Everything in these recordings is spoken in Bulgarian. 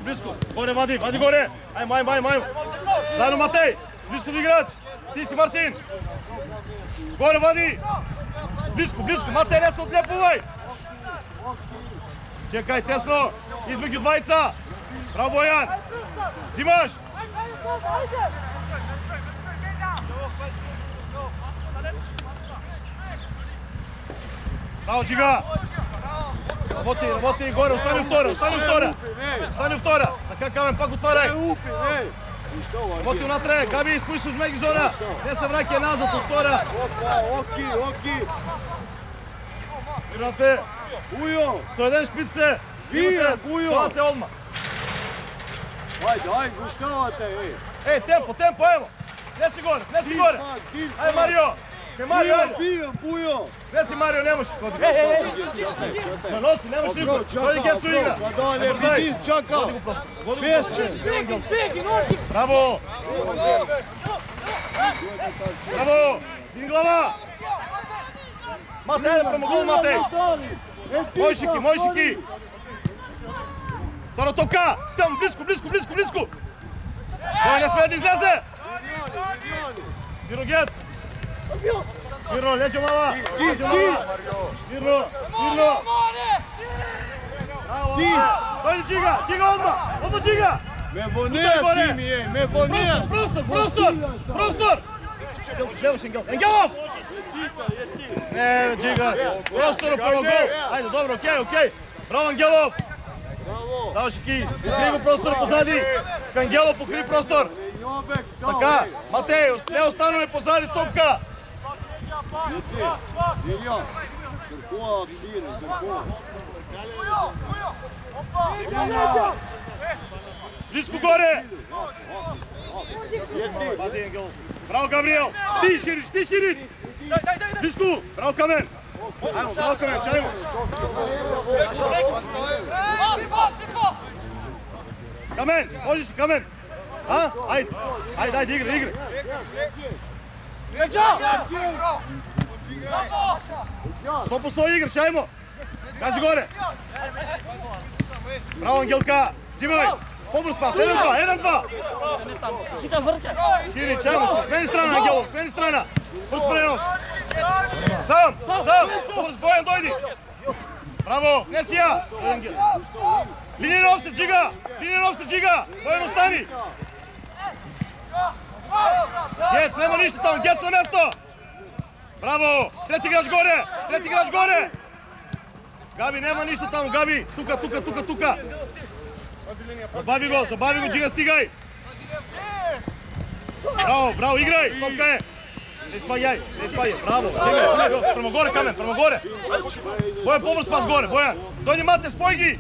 Близко. Горе, вади горе. Ајмо. Заедно, Матеј. Близко до играч. Ти си Мартин. Горе, вади. Близко. Матеј, не се одлепувај. Чекај, тесно. Измеѓу двајца. Браво, Бојан. Зимаш. Браво, Джига. Работи горе, остани втора. Така, Камен, пак отварај. Работи унатре, Габи, спои се узмеги зона. Не се враќа назад од втора. Оки. Играте. Ујо. Со еден шпице. Вие, Бујо. Солаце одма. Ајде, гуштавате, Темпо, ајмо. Не си горе. Ајде, Марио. Марио, Бујо. Не си, Марио, не може. Заноси, не може никој. Дојди Гецо игра. Не види, чака. Песче. Браво. Дигни глава. Матеј, ајде према гол, Матеј. Мојшики. Втора топка. Там, близко. Тој не смее да излезе. Виро Гец. Виро, леđo мала. Виро. Дојди Џига одма. Џига. Ме вонеа, Симије, ме вонеа. Простор. Енгелов. Не, Џига. Простор према гол. Ајде, добро, окей. Браво, Енгелов. Дашики, покри го простор позади. Енгелов покри простор. Така, Матеј, не остануваме позади топка. Близко горе. Пази, Енгелов. Браво, Габриел. Ти Ширич. Близко. Браво, Камен. Ајмо, браво, Камен, чајмо. Камен, можеш, Камен. Ајде, игри. Сто по сто играш, ајмо. Кажи горе. Браво, Ангелка. Зимај. Побрз пас, 1-2. Ширич, ајмо, смени страна, Ангелов, смени страна. Брз пренос. Сам. Побрз, Бојан, дојди. Браво, не си ја. Линија на офсет, Џига. Бојан, остани. Гец, нема ништо таму, Гец на место. Браво, трети играч горе. Габи, нема ништо таму, Габи. Тука. Забави го, Џига, стигај. Браво, играј, топка е. Не спаѓај. Браво, стигај. Према горе, Камен, Бојан, побрз пас горе, Бојан. Дојди, Мате, спој ги.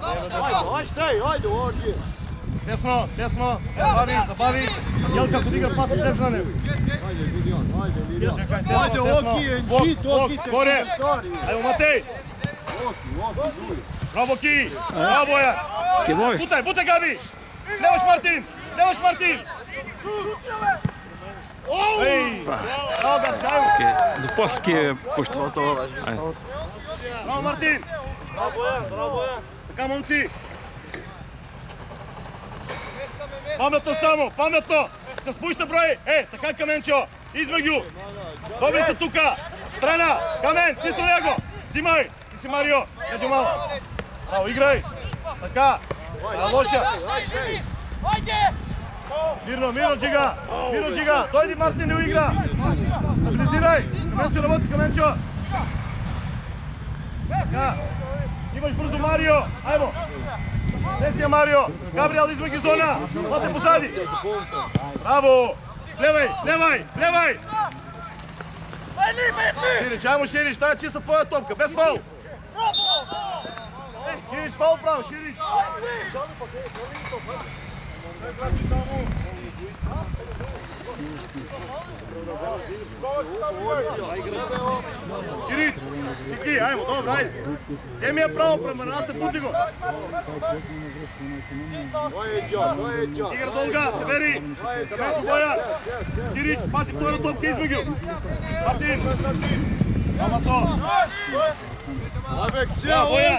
Ајде, овде. Тесно, забави. Јелка кога игра пас излезе на него. Ајде, Оки, горе. Ајде, Матеј. Браво, Ки. Браво, Бојан. Бутай, Габи. Леваш Мартин. Допост ќе пушта. Браво, Мартин. Така, момци. Pametno samo, pametno. Se spušta broj. Така Каменчо. Измеѓу. Добри сте тука. Страна. Камен, ти со него. Зимај. Ти си Марио. Меѓу мало. Браво, играј. Така. Лоша. Мирно, Джига. Мирно, Джига. Дојди Мартин и уигра. Стабилизирај. Каменчо работи, Каменчо. Така. Имаш брзо Марио. Ајмо. Деси е Марио. Габриел измеѓу зона. Оте позади. Браво. Влевај. Ширич, ајмо Ширич, таа е чиста твоја топка, без фаул. Ширич, фаул право, Ширич. Ширич, Кики, ајмо, добро, ајде. Земи ја право према Рате, бути го. Игра долга, се бери. Каменчо Бојан. Ширич, пази втора топка измеѓу. Мартин. Амато. Бојан.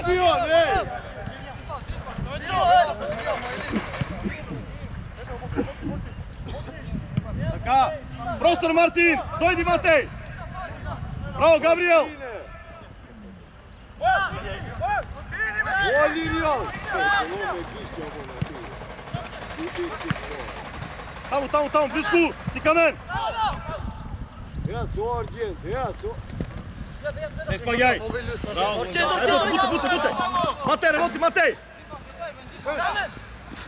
Така, простор Мартин, дојди Матеј. Браво Габриел. Таму, близко, ти Камен. Не спаѓај. Буте. Матеј, работи, Матеј.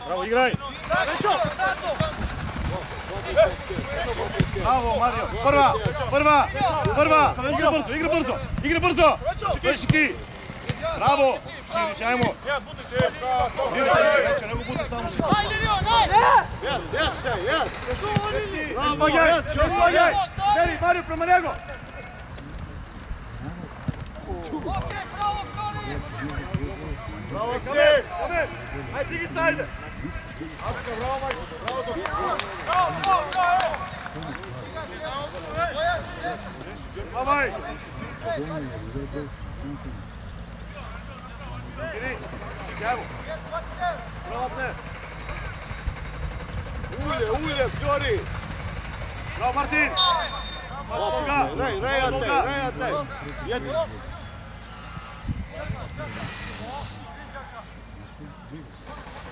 Браво, играј. Браво, Марио. Прва. Игра брзо. Шики. Браво. Ширич, ајмо. Не го бути таму. Спаѓај. Бери, Марио, према него. Браво, Камен. Ајде, ти ги сајде. Давај. Ширич, чекајмо. Браво се. Уле, Флори. Браво, Мартин. Рејате.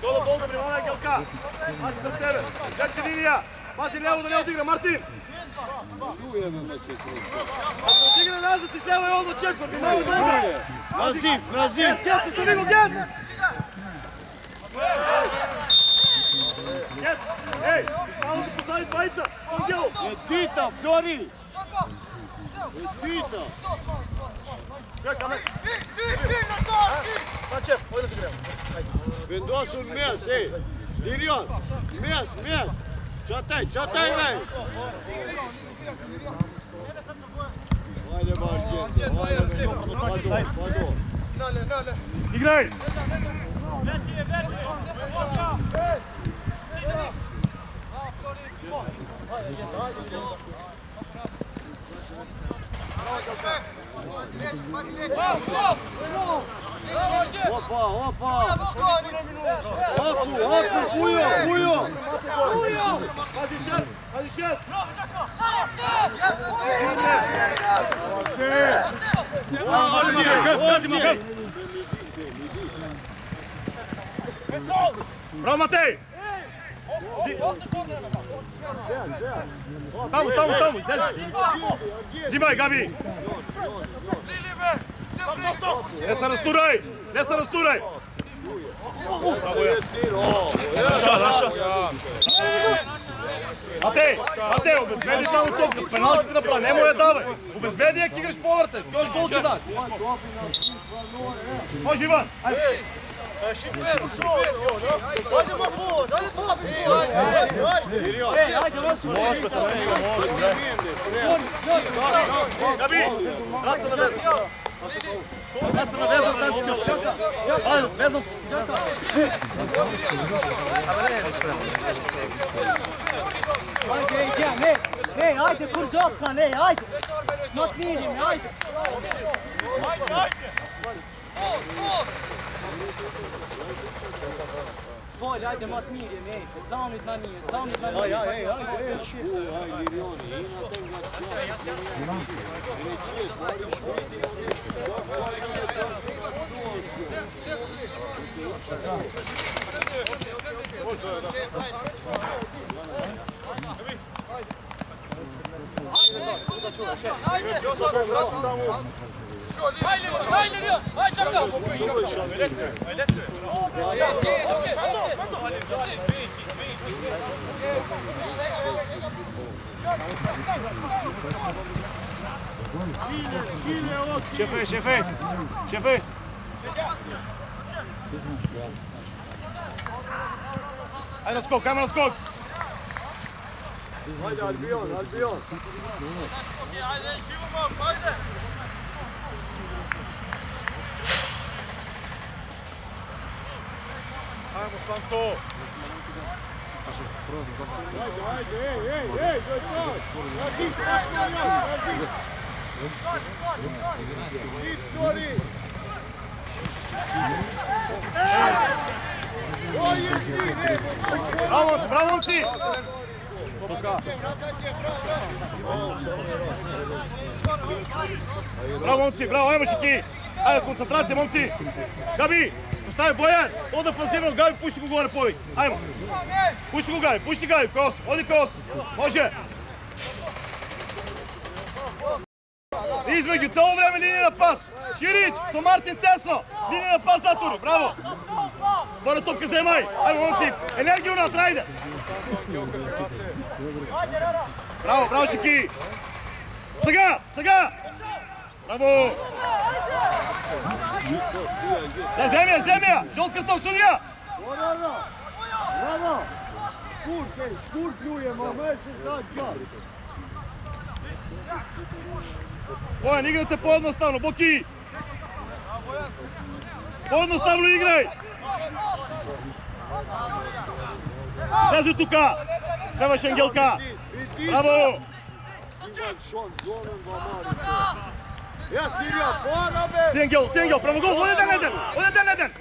Долу, примавај Гелка. Пази пред тебе. Вече линија. Пази ляво да не одигра, Мартин. Ако одигра назад и слева е одно Чекор. Назив. Гет, остави го, Гет. Гет, измало да постави двајца. Ангел. Едита, Флори. Едита. Камен. Пачев, ојде да се греем. Vendosur mes, Lirion, mes. Čataj, vej. Ajde, Martin. Igraj. Opa! Bujo! Pazi šest! Bravo Matej! Tamo, Zimaj, Gabi! Ne se rasturaj! Матеј, обезбеди таму топка, пеналти ти направи, нема ја давај. Обезбеди ја ки играш повртен, још гол ти дај. Може Иван, ајде. Габи, раца на веза. Раца на веза, танчи кјол. Ајде, веза се. Ajde, Kurđovska, ajde! Maknini me, ajde! Tvoj, ajde mat mirje, mejster, zamit na nije, zamit na nije. Ajde, Lirion, ima tenga Ajde, Lirion, ajde čakao! Šefe! Ajde na skok, ajmo na skok! Ajde, Albion! Ajde, živo ajde! Ajmo, Santo! Ajde, ej, to je to! Bravo, momci! Bravo, ajmo Šiki! Ajde, koncentracija, momci! Gabi, postavi Bojan, oda fazirano, Gabi, pušti go gore povik, ajmo! Pušti go Gabi, kos, odi kos, može! Između, celo vreme linija na pas! Širić, so Martin tesno, linija na pas zaturi, bravo! Dobra topka zemaj, ajmo momci, energiju unatra, ajde! Bravo, Šiki! Сега! Bravo! Zemlja! Žolt karton sudija! Bravo! Škur pljujemo, se sad čas. Bojan, igrate pojednostavno, Boki! Pojednostavno igraj! Traži tuka! Trebaš Angelka! Bravo! Jes, Lirion, porabe! Ti Angel, prema gol, ode den eden!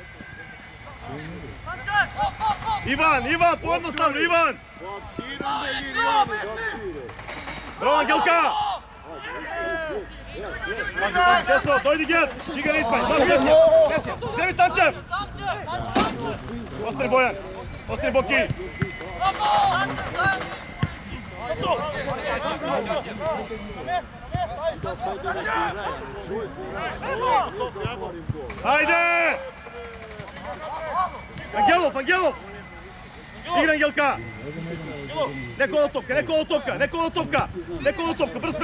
Ivan, pojednostavno, Ivan! Popsirane, Lirion, popsire! Bravo, Angelka! Pazi, desno, dojdi Gert! Čiga ne ispaj, Mesija! Zemi Tančev! Ostani Bojan, ostani Boki! Ajde! Angelov! Igra Angelka! Neko od topka! Brz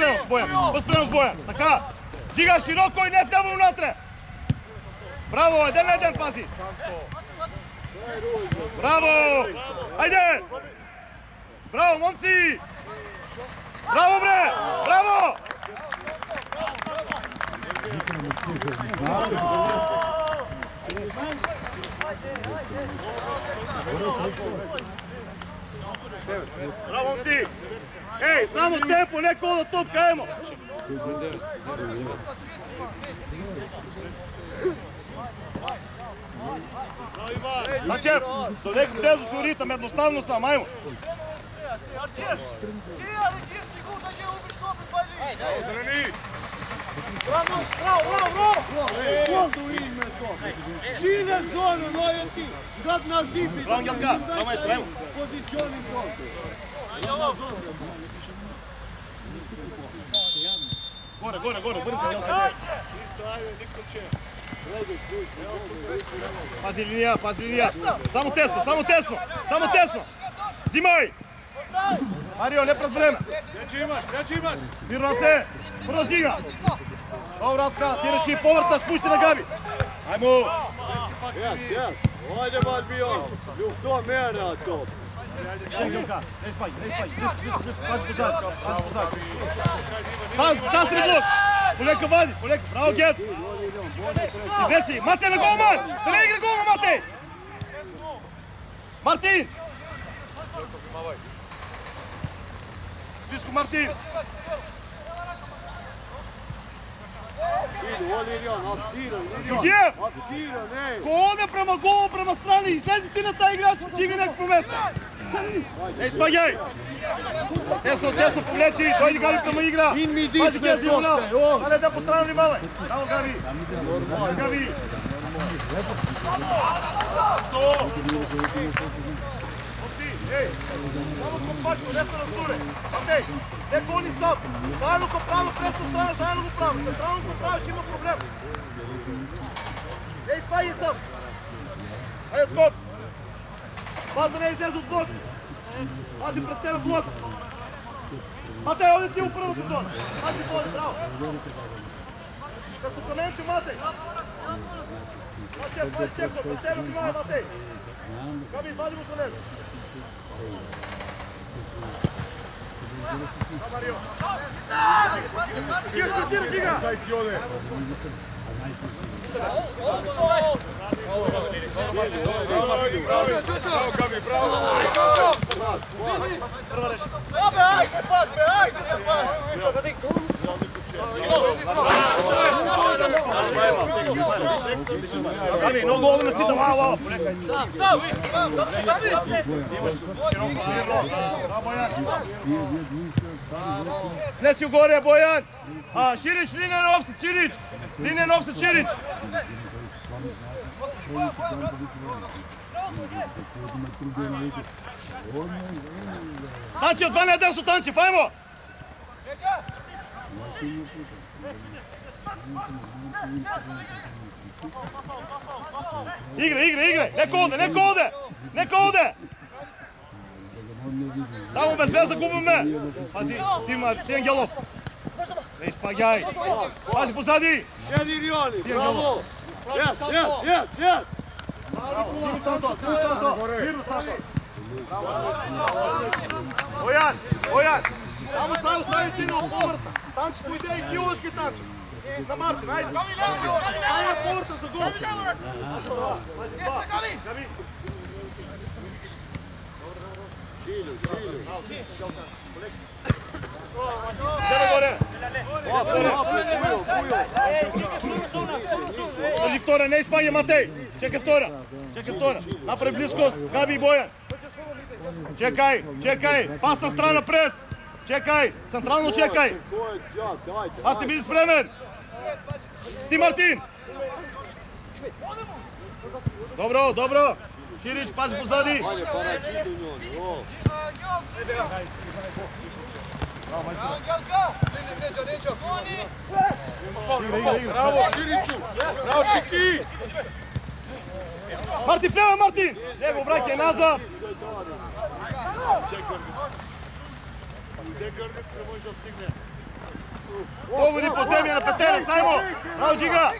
prenos, Bojan! Така! Džiga široko i ne vljavo unatre! Bravo, jedan, pazi! Bravo! Ajde! Bravo, momci! Bravo, bre! Bravo! Bravo, momci! Ej, samo tempo, neko od topka, ajmo! Tančev, do nekog tezuš u ritam, jednostavno sam, ajmo! Šine zonu, noje ti! Gad na zipi! Bravo, Angelka! Bravo, majstor, ajmo! Pozicioni konto! Gore, brzo, Angelka! Pazi linija! Samo tesno! Zimaj! Mario, ne pred vreme! Neće imaš! Mirnace! Prvo Džiga! Ovo Racka, ti reši povrta, spušti na Gabi! Ajmo! Jes! Ajde, Albion! Ljufto mera to! Angelka, ne spaj, pazi pozad! Sastri blok! Poleka vadi, bravo Gec! Iznesi, Matej na golman! Da ne igra golman, Matej! Martin! Blisko Martin! Георгиев! Апсира, не! Ко оде према голо, према страни, излези ти на тај играч, čiга некакво место. Не спаѓај! Тесно, повлечи, дојди Габи према игра. Пази Гес диагонал. Стане да по страна внимавај. Браво Габи. Габи. Ей, само компактно, нешто растуре. Матеј, не гони сам. Заедно ко право, пресно страна, заедно го право. Централно ко право, ще има проблем. Ей, спаѓај сам. Ајде, скок. Паз да не излезе от блок. Пази пред тебе блок. Матеј, оди ти у првата зона. Пази поди, браво. Като каменче, Матеј. Матеј, пази чеко, пред тебе бивае, Матеј. Габи, извади го со него. Марио. Тига. Габи, много голо на сита, вау. Сам. Внеси горе, Бојан. Ширич, линија на офсет, Ширич. Линија на офсет, Ширич. Танчев, два на еден со Танчев, ајмо. Играј, нека оде. Тамо без веза губиме. Пази, ти Ангелов. Не испаѓај. Пази позади. Шеди Риони, браво! Јас! Бојан, само сега остави ти на поврта. Танче дојде и ти олешки Танче. За Мартин, ајде. Ајде поврта за гол. Габи. Шилю. Седе горе. Држи втора, не испаѓа Матеј. Чекај втора. Направи близкост. Габи и Бојан. Чекај. Пасна страна прес. Чекај. Централно чекај. Мартин, биди спремен. Ти Мартин. Добро. Ширич, пази позади. Браво, Ширичу! Браво, Шики! Мартин, време, Мартин! Него враќај назад. Погоди по земја на петерец, ајмо! Браво, Джига!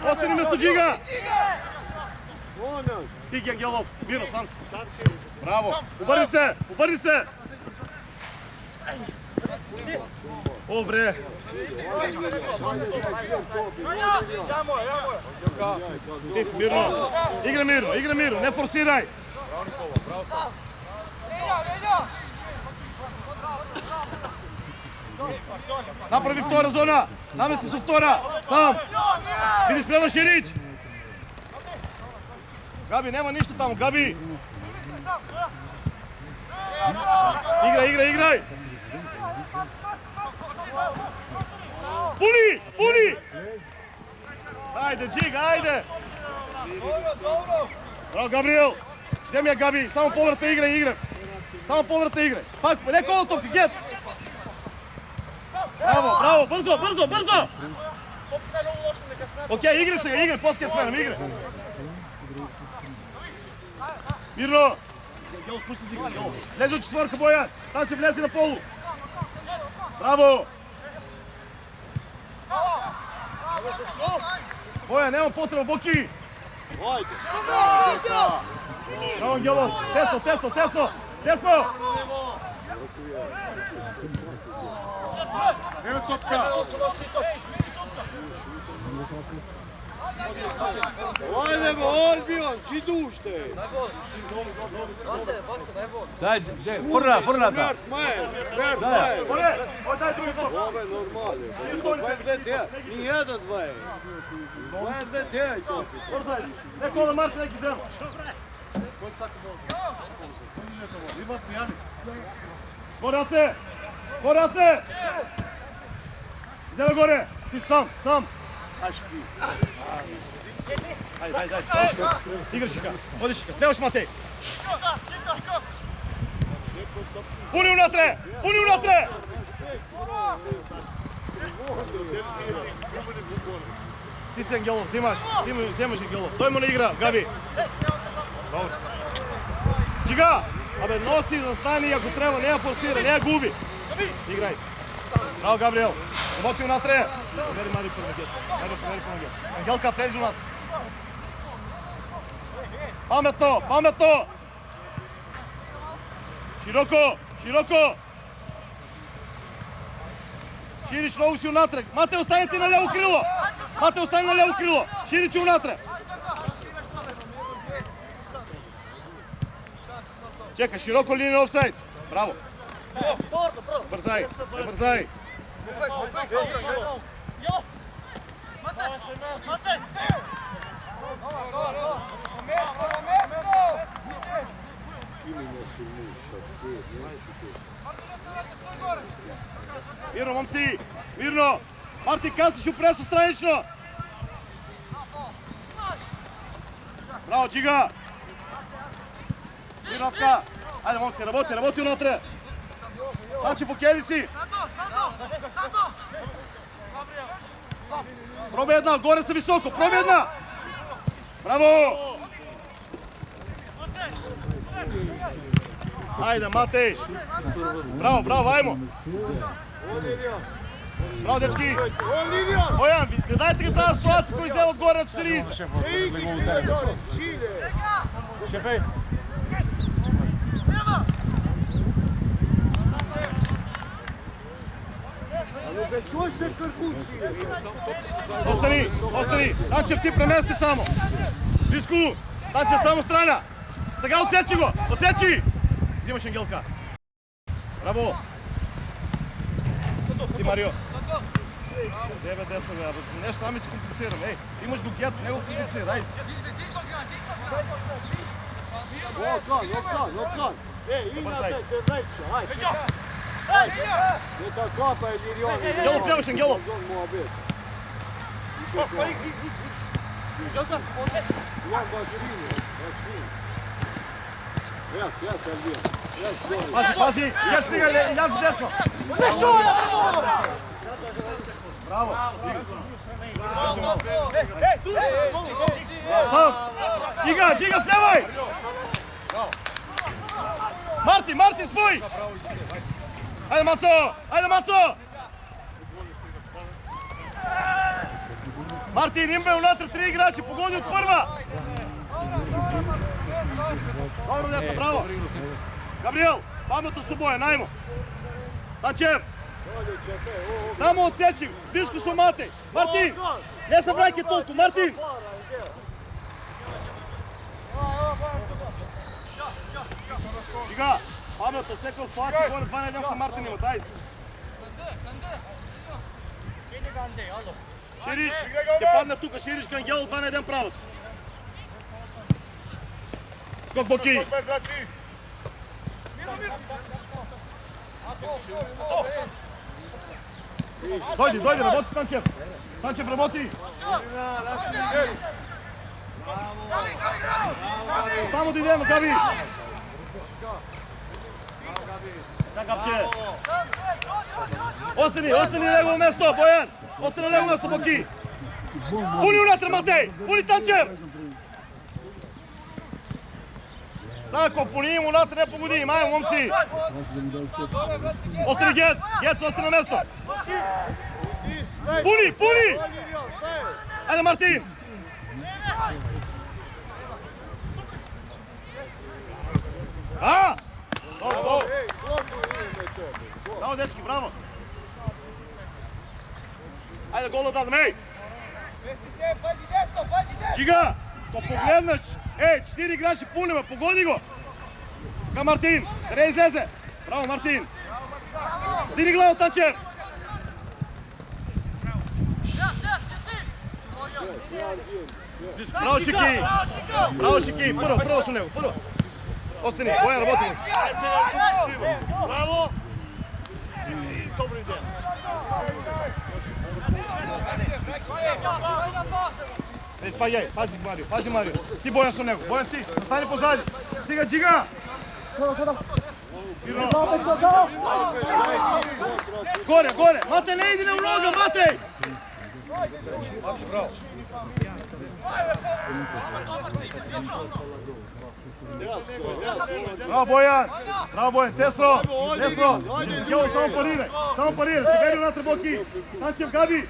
Остани место Джига! Ти Ангелов, Миро, сам си. Браво! Обрни се! Добре! Ти си мирно! Игра мирно, не форсирај! Направи втора зона! Намести со втора! Сам! Биди спремен, Ширич! Габи, нема ништо таму, Габи! Играј! Пуни! Ајде, Джига, ајде! Браво, Габриел! Земја, Габи, само поврата играј! Пак, не кола топки, Гет! Браво, брзо! Океј, играј, после ќе сменам, играј! Мирно! Гело, спусти си игра, Гело! Лези от четворка, Бојан! Танче влези на полу! Браво! Бојан, нема потреба, Боки! Браво, Ангелов! Тесно! Ево топка! Idemo, Albion, či dušte. Daj, furna ta. Mers majer. Gore, daj drugi to. Ove normalno. Dva DT, ni jedan dva je. Dva DT je to. Brzaj, neko ono Martin, neki zem. Gorace! Gorace! Zelo gore! Ti sam! Ajde. Igraš Ika, odiš Ika, trebaš Matej! Puni unutre! Ti si Angelov, zimaš Angelov. To je mu ne igra, Gabi. Dobro. Čiga! Abe, nosi za stani ako treba, nema forsira, nema gubi. Igraj. Bravo, Gabriel. Работи унатре. Вери Мари първо гет. Ангелка, влези унатре. Паметно! Широко! Ширич, много си унатре. Мате, остани ти на ляво крило. Ширич унатре. Чекай, широко линия офсайд. Браво. Бързай. Мирно, момци! Мирно! Марти, касниш упресно странично! Браво, Чига! Мировска! Айде, момци, работи унатре! Значи, покели си! Проби една, горе са високо, проби една! Браво! Ajde, Matej! Bravo, ajmo! Bravo, dečki! Bojan, ne dajte ga ta situacija koji izgleda od gore od 40! Šefej! Čuj se krkući! Ostani! Dančev, ti premesti samo! Disku! Dančev, samo strana! Сега отсечи! Взимаш Ангелка. Браво! Си, Марио. Деве деца, бе. Нещо сами си комплицирам. Ей, имаш го гет, не го комплицира. Айде. Lokal. Ej, imate te veće, ajde. Ne ta klapa je Mirjoni. Angelov, trebaš Angelov. Ivan Bašvini. Jac, Albion. Pazi, ja stiga, ja za desno. Bravo. Čiga, snevaj! Martin, spoj! Ajde, Maco! Martin, imbe unutra 3 igrači, pogodi od prva! Dobro, djeca, bravo! Gabriel, pametno su boje, najmo! Tančev! Samo odsjećim, blisko su Matej! Martin! Ne sam brajke toliko, Martin! Čiga, pametno, sekao situacija, gore 2 na 1 sa Martinima, dajte! Širić, će padne tuka, Širić ka Angelu, 2 na 1 pravot. Skok boki! Dojdi, работи Танчев! Танчев, работи! Само да идем, Габи! Да, Габче! Остани на негово место, Боян! Остани на негово место, Боки! Пуни унатре, Матей! Пуни Танчев! Сега ако пуним унатре, не погодим, аймо, момци! Остани Гец, остани на место! Пуни! Ajde, Martin! A? Dobro. Bravo, dečki, bravo! Ajde, gol odavde, mej! Čiga! Ko poglednaš, 4 igrači punima, pogodi go. Ka Martin, da ne izleze. Bravo Martin. Dini glavu Tančev. Bravo Šiki. Bravo Šiki, prvo su nego, prvo. Ostani, Bojan, rabotimo. Bravo! I dobro ide. Ne spajaj, pazi Mario. Ti Bojan su nego, Bojan ti, ostani pozadnji. Ti ga džiga. Gore, Matej ne ide u noga, Matej! Bravo. Bravo Bojan, tesno, Jelo samo parire, se veri unatrag boki, Tančev, Gabi.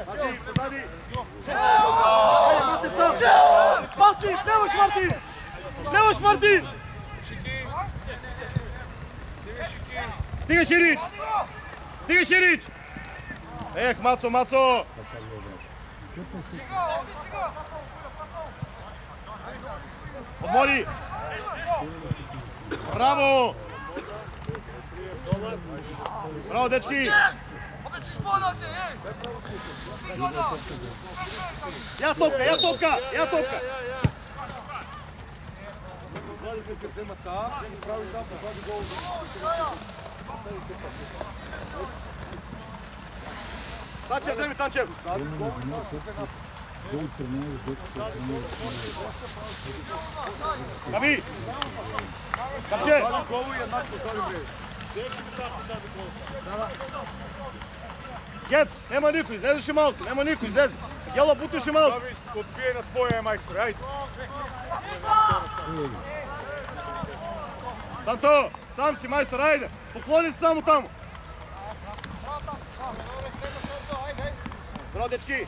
Mati, pozadi. Mate sam. Mati, nemoš Martin! Stiga Širić! Maco! Odmori! Bravo! Bravo, dečki! Ja topka! Tančev! Gabi! Kapče! Get, nema niko, izlezeš i malko, Jelo, putiš i malko. Odbije na tvoje, majstor, ajde. Santo, sam si majstor, ajde, pokloni se samo tamo. Bravo, dečki.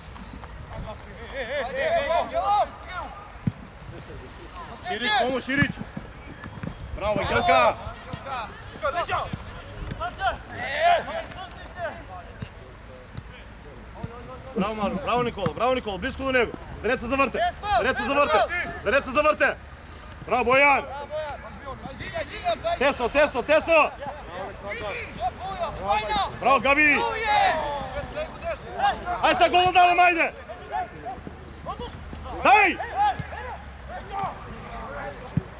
Širić. Bravo, Gelka. Bravo Maru, bravo Nikola, blisko do njega. Da ne se zavrte. Bravo Bojan. Tesno. Bravo Gabi. Ajde sad golom dalem, ajde. Daj!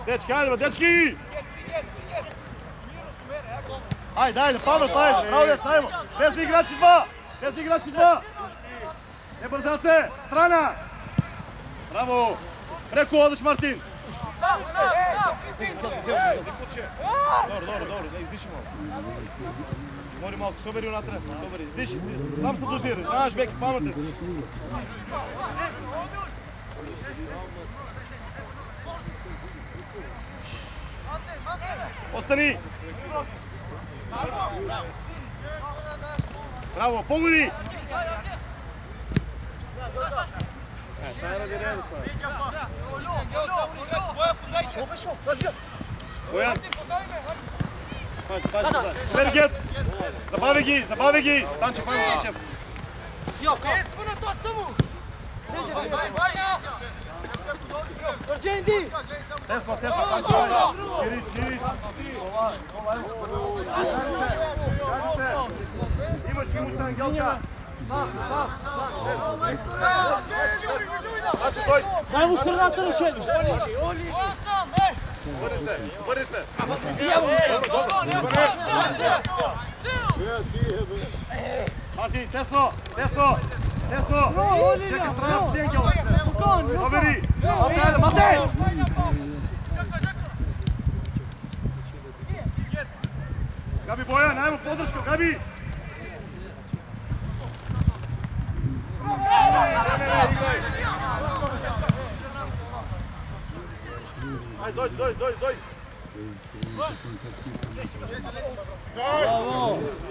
Dečki! Ajde, pamet, ajde, bravo djeca, ajmo. Desni igrači dva. Ne brzace, strana. Bravo. Preko odeš Martin. Dobro, ne izdiši malo. Mori malo, soberi unatrag, izdiši, sam se doziri, znaš beki, pamete se. Ostani! Bravo, pogodi! Taj radi redi sad. Bojan! Pazi sad. Soberi get! Zabavi gi! Tančev, ajmo Tančev! Tesno, Tančev, ajde! Širić! Imaš imutan, Gelka! Daj mu srnata rešenja! Bori se! Pazi, tesno! Čekaj strana, stijengel! Doberi! Matej! Gabi Bojan, ajmo podršku, Gabi! Ajde, dođi!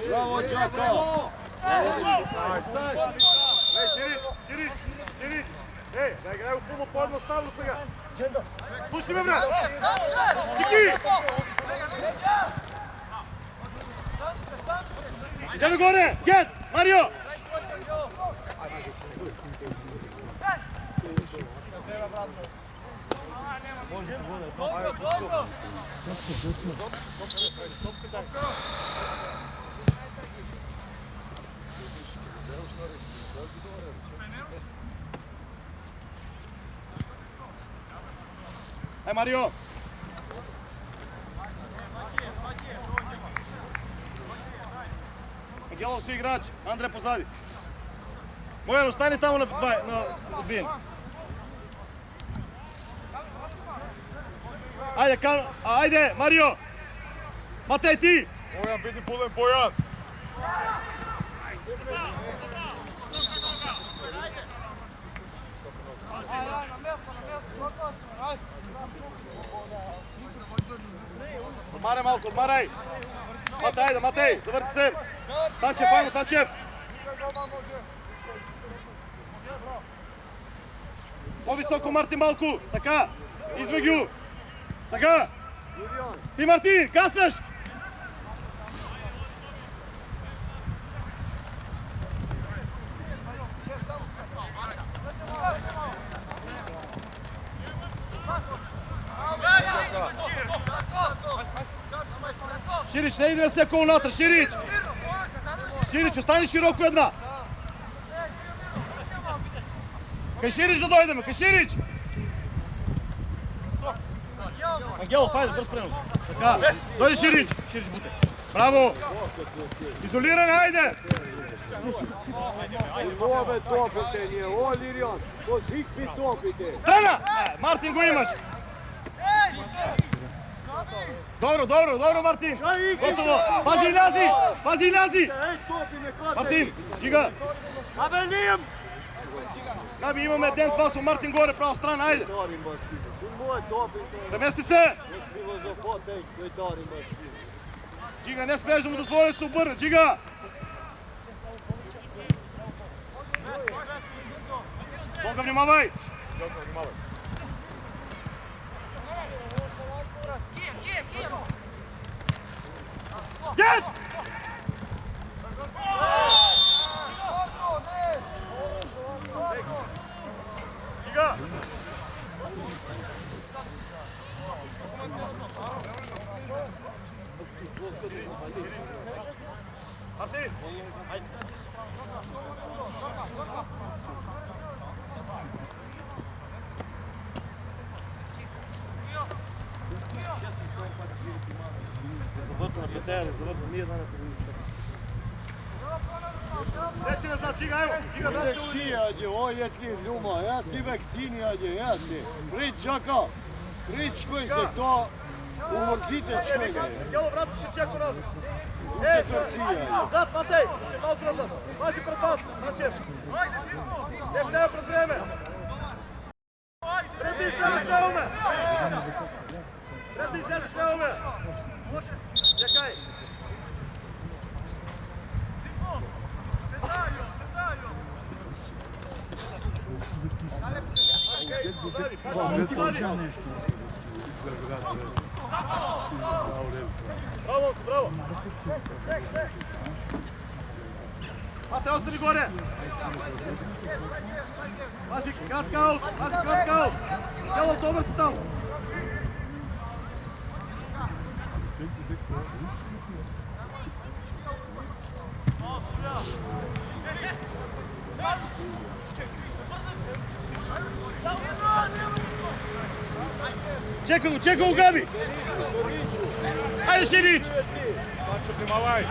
Bravo, Đako! Širić! Da igraju puno podno, stavno se ga! Puši me, brat! Čiki! Idemo gore! Get! Mario! Aj Марио! Ангелов си играч, Андре позади. Мојан, остани таму на одбиен. Ајде, Марио! Матеј, ти! Бојан, биди буден, Бојан! Одмарај малку, одмарај! Матеј, Матеј, заврти се! Танчев, ајмо, Танчев! Повисоко, Мартин, малку! Така! Измеѓу! Сега! Ти, Мартин, каснеш! Ширич, не иди на секо унатре, Ширич! Ширич, остани широко една! Кај Ширич да дојдеме, кај Ширич! Ангелов, ајде, брз пренос. Така, дојде Ширич! Ширич буте. Браво! Изолиране, ајде! Ove topite nije, o Lirion, ko svih vi topite. Страна! Мартин го имаш! Добро, Мартин! Готово! Пази, лязи! Мартин, джига! Абе, ниjem! Габи, имаме ден-два со Мартин горе, права страна, ајде! Torim baš ti, tu moj topite. Премести се! Ne filozofotej, koji torim baš ti. Джига, не смееш да му дозволиш да се обърне, Джига! Бога, внимавај! Гет! Джига! Мартин! Завърта на петея, не завърта ние една на половина. Речи назад, Джига, ево! Джига, да се уди! Cijadje, o jetli ljuma, jetli vekcinijadje, jetli. Prič Žaka, prič koji se to umorčite čojne. Ангело, врати се чеко назад. Cijadje. Назад, Матеј! Ще малко назад. Пази пред вас, Начев. Не в нея пред време. Пред да излезе с Леоме. Пред да излезе с Леоме. Чекай. Браво, браво! Матеј, остани горе! Пази кратка аут! Ангелов, добар си таму! Чека го, Габи! Ајде, Ширич! Танчев, внимавај!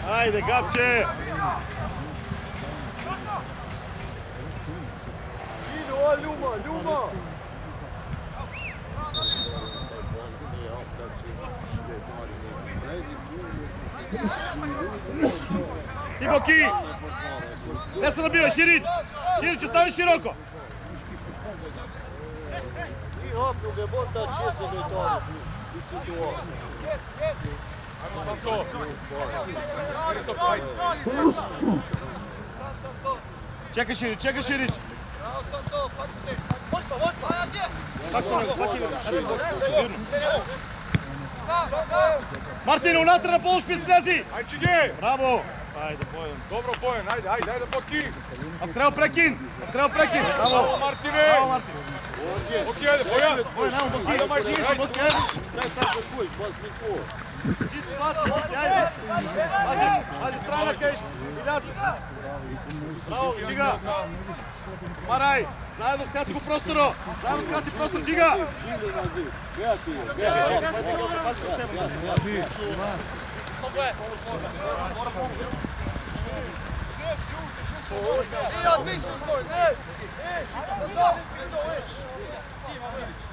Ајде, Габче! Ide, o ljuma! Тибоки! Не се набива, Ширич! Ширич, остани широко! I opnu ne bota česa da je torim. Mislim tu ovo. Ajmo sam to! Kristof, ajde! Чекай, Ширич! Војско, ајде, где? Как што не Мартин, унатре на полушпиц слези! Ајде, Чиге! Браво! Ајде, Бојан. Добро, Бојан, ајде, Боки! Ако треба прекин! Браво! Браво, Мартине! Браво, Мартин! Boki, ajde, Bojan! Bojan, nemo Boki! Ajde, majstor, ajde! Boki, ajde! Daj tako kuj, pas mi ko. Čisto baci, Boki, ajde! Pazi strana, kejš! Iljazi! Bravo, Čiga! Maraj! Zajedno skrati go prostoru! Zajedno skrati prostor, Čiga! Čile na zid. Gledati je, Pazi kod tebe!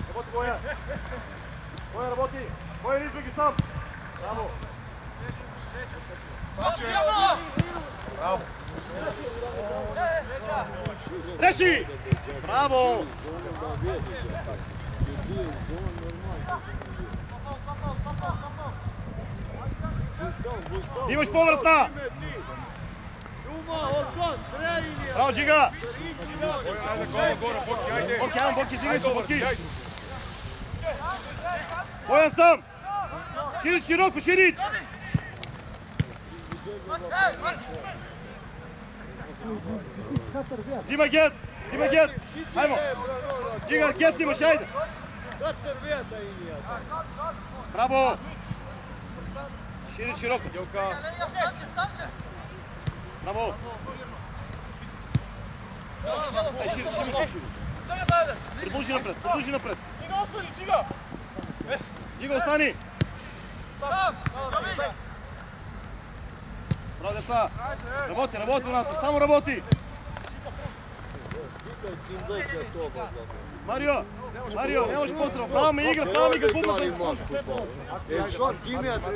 Работи, Боjan! Bojan, работи! Bojan, izbjegi sam! Bravo! Reši! Bravo! Imaš povratna! Bravo, Džiga! Ajde, gore, Boki, ajde! Boki, ajmo, Boki, digaj se, Boki! Bojan sam! Širić, široko, Širić! Zima Gec! Zima Gec! Ajmo! Džiga, Gec imaš, ajde! Bravo! Širić, široko! Bravo! Aj, Širić, imaš Širić! Продължи напред, продължи напред! Дžiga, остани! Браво, деца! Работи, работи, Нато, само работи! Марио, Марио, немаш потреба, права ме игра, губа за секунда!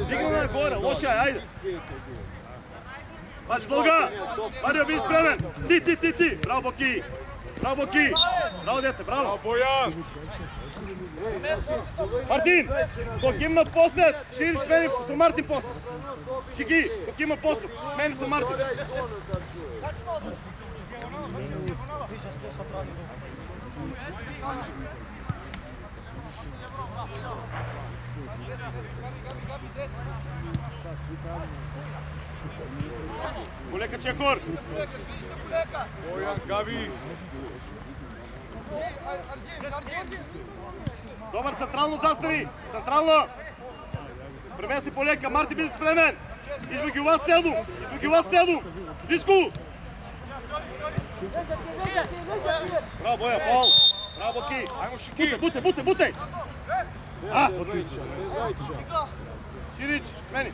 Дигна нагоре, лоша е, айде! Пази дълга! Марио, би спремен! Ти! Браво, Боки! Браво, Боки! Браво, дете, браво! Bravo, Bojan! Мартин! Док има посет! Шири смени со Мартин посет! Чики, док има посет! Смени со Мартин! Голека Чекор! Bojan, Gavi! Добър, централно застани! Централно! Премести полека, Марти биде спремен! Измеѓу вас седу! Диско! Браво, Боја, пол! Браво, Боки! Ajmo, Šiki! Бутай! А! Ширич, смени!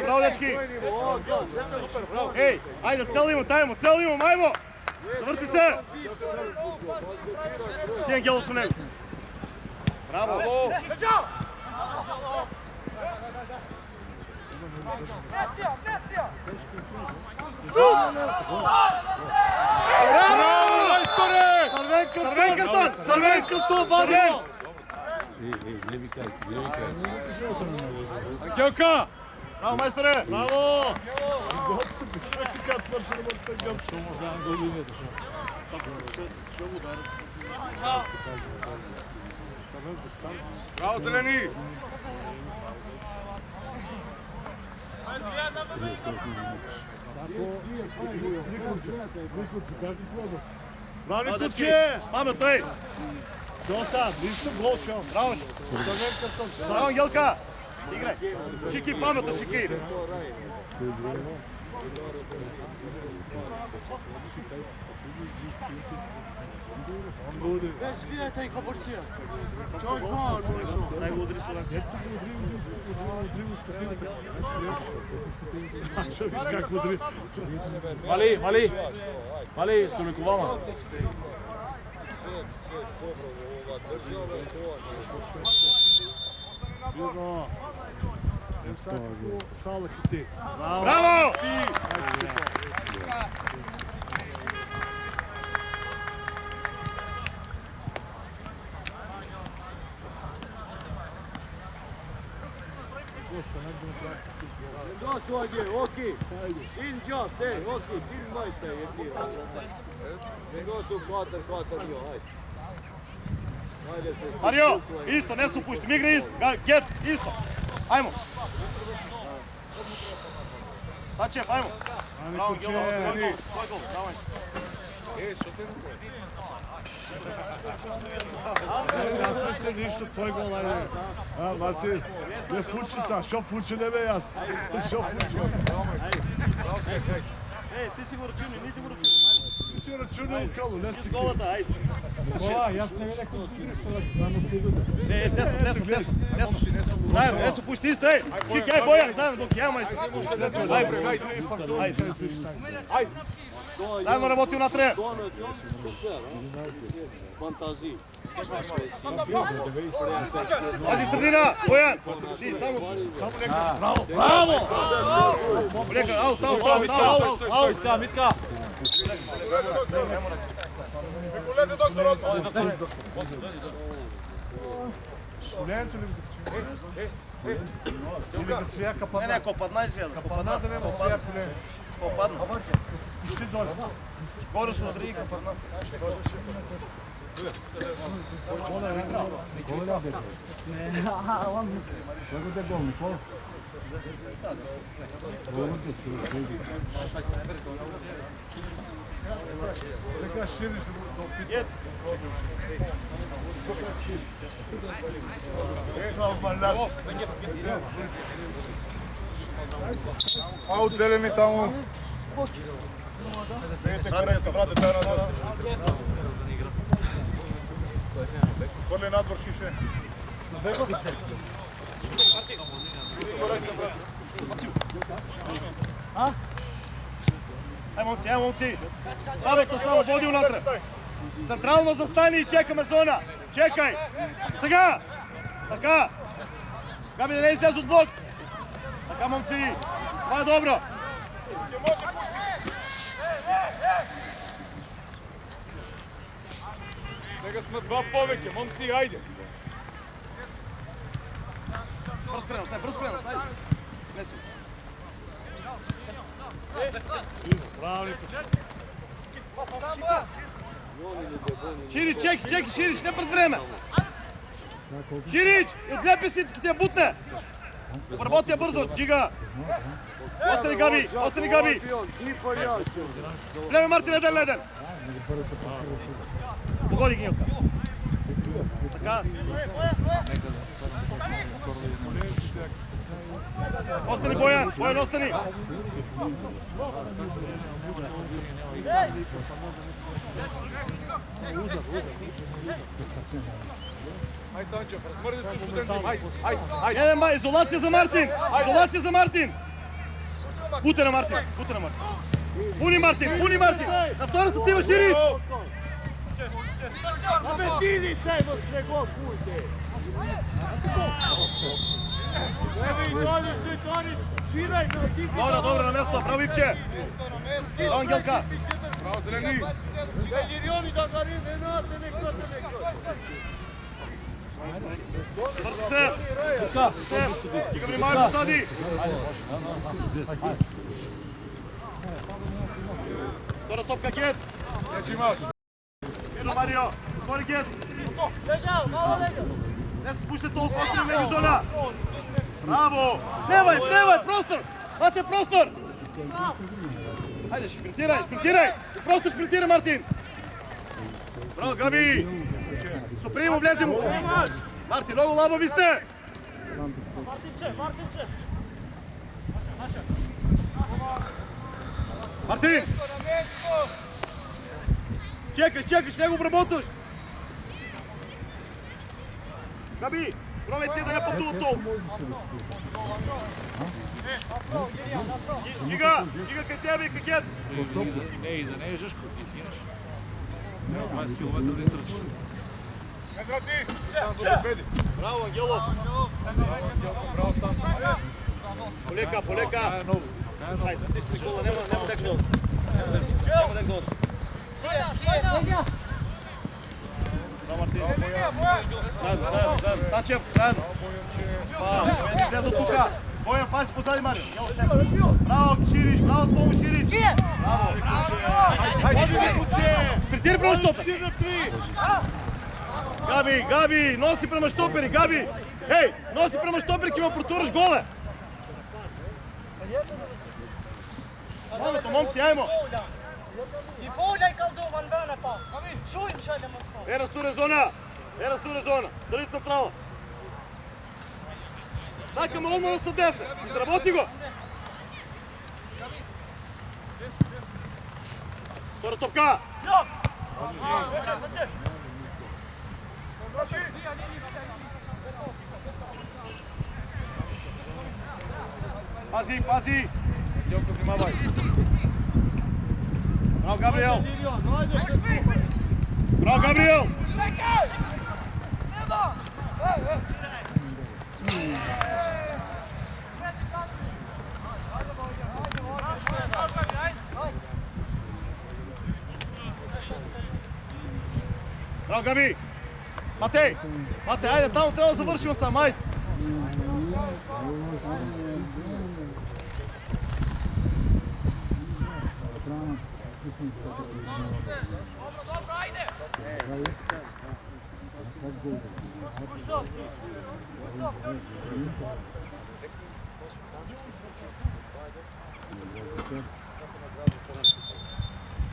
Браво, дечки! Ей, айде, цел имам, аймо! Завърти се! Ти Ангело со него. Браво! Bravo, majstore! Crven karton, Badjan! Angelka! Браво, майсторе! Браво! Bravo, zeleni! Bravo, Kuće! Pametno, ej! Dosa, nisam gol šao. Bravo! Bravo, Angelka! Igraj! Šiki, pametno, Šiki! Bez vijeta i kaporcija. Najludri su nas. Mali, su liko vama. Bravo! Bravo! Došao je, okej. In job, okej, din majte je ti. Nego su kvatar bio, ajde. Mario, isto, ne su pušti, mi igra isto. Get, isto. Ajmo. Tačev, ajmo. Bravo, Gelo, svoj gol, davaj. Ja sam se ništa tvoj gol, ajde. Martin, ne fuči sam, što fuči ne be jasno. Što fuči. Ej, ti si go računio, nisi go računio. Ti si računio u kalu, ne si Gola da, ajde. Kola, ja sam ne rekao da ti što da znamo ti ljudi. Ej, desno. Zajedno, desno pušti isto, ej. Kik, aj Bojan, zajedno dok ja majstor. Ajde. Zajedno работи unatrag. Super, fantaziji. Pazi sredina, Bojan. Ti, samo neka. Bravo! Neka, aut. Mitka. Uleze doći do roza. Ne, tu ne bi ili ga svijaka pa Ne, kopadnaj se, da nema svijaku, ne. Kopadna. Da se spušti dolje. Gore su od Rika, kopadna. Neka širiš do pita. Aut zeleni tamo. Vrate taj nazad. Kole nadvor šiše. Aj momci. Pametno samo, vodi unatrag. Centralno zastani i čeka me zona. Čekaj. Сега. Така. Gabi da ne izlazi od blok. Така, momci. Това е dobro. Сега сме два повеќе, момци, ајде. Brz prenos, ajde. Nesi. Širić, čeki, Širić, ne pred vreme. Širić, odlepi si, ti je butne. Обработи я бързо, Гига. Остани Габи. Време Мартин, леден. Погоди Гилка. Така. Остани Боян, остани. Ајде, Танчев, размрди се студенти. Ајде. Еден бай, изолация за Мартин. Буте на Мартин. Пуни Мартин. На втора са тива Ширич. Абе, диди цей във него, пуйте. Еби, долиш ти, Тони, ширай, но ти... Добре, на место, право Ивче. Браво, Ангелка. Браво, зелени. Бегириони да гари, не нате, некто. Се. Стига внимание, Сади. Втора топка, Гет. Неće imaš. Едно, Марио. Отвори Гет. Malo legal. Не се спуште толкова, остри него зона. Браво. Плевай, простор. Мате простор. Хайде, шпринтирай. Просто шпринтирай, Мартин. Браво, Габи. Супримо, влезе му. Мартин, много лабави сте. Мартин. Чекай, ще го обработваш. Габи, пробай ти да не пътува толкова. Стига кај тебе, Кагет. Не е жешко, ти сгинеш. 20 км да изтръчиш. Медраци, сам до победи. Браво, Ангелов. Браво, сам. Полека. Хайде, ти си гола, няма да гол. Няма да гол. Заедно. Тачев, заедно. Мене излез от тука. Боjan, пази позади Марио. Браво, Ширич, браво, твоему Ширич. Браво. Притири према штопер. Габи, носи према штопери, Габи. Ей, носи према штопери, ќе ме протураш голе. Малото, момци, ајмо. Die Folie kan zo van bijna pa. Zo in schade moet pa. Една стуре зона. Дали централа. Чакаме одма са 10. Изработи го. Втора топка. Пази. Јоко, внимавај. Браво, Габриел. Браво, Габриел. Браво, Габи. Матей, ајде, таму треба да завршиме сам, ајде.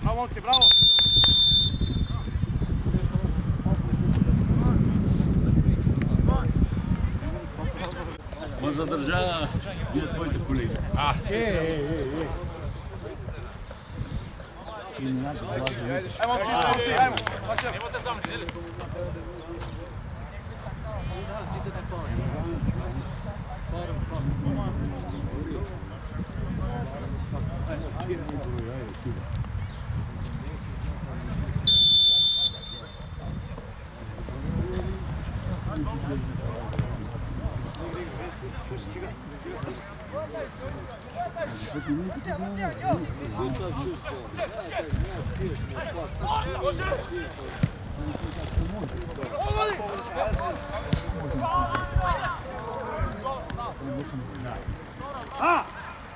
Браво, момци, браво! Ма задржа и од твоите колеги. Момци, ајмо. Немате за мни, нели?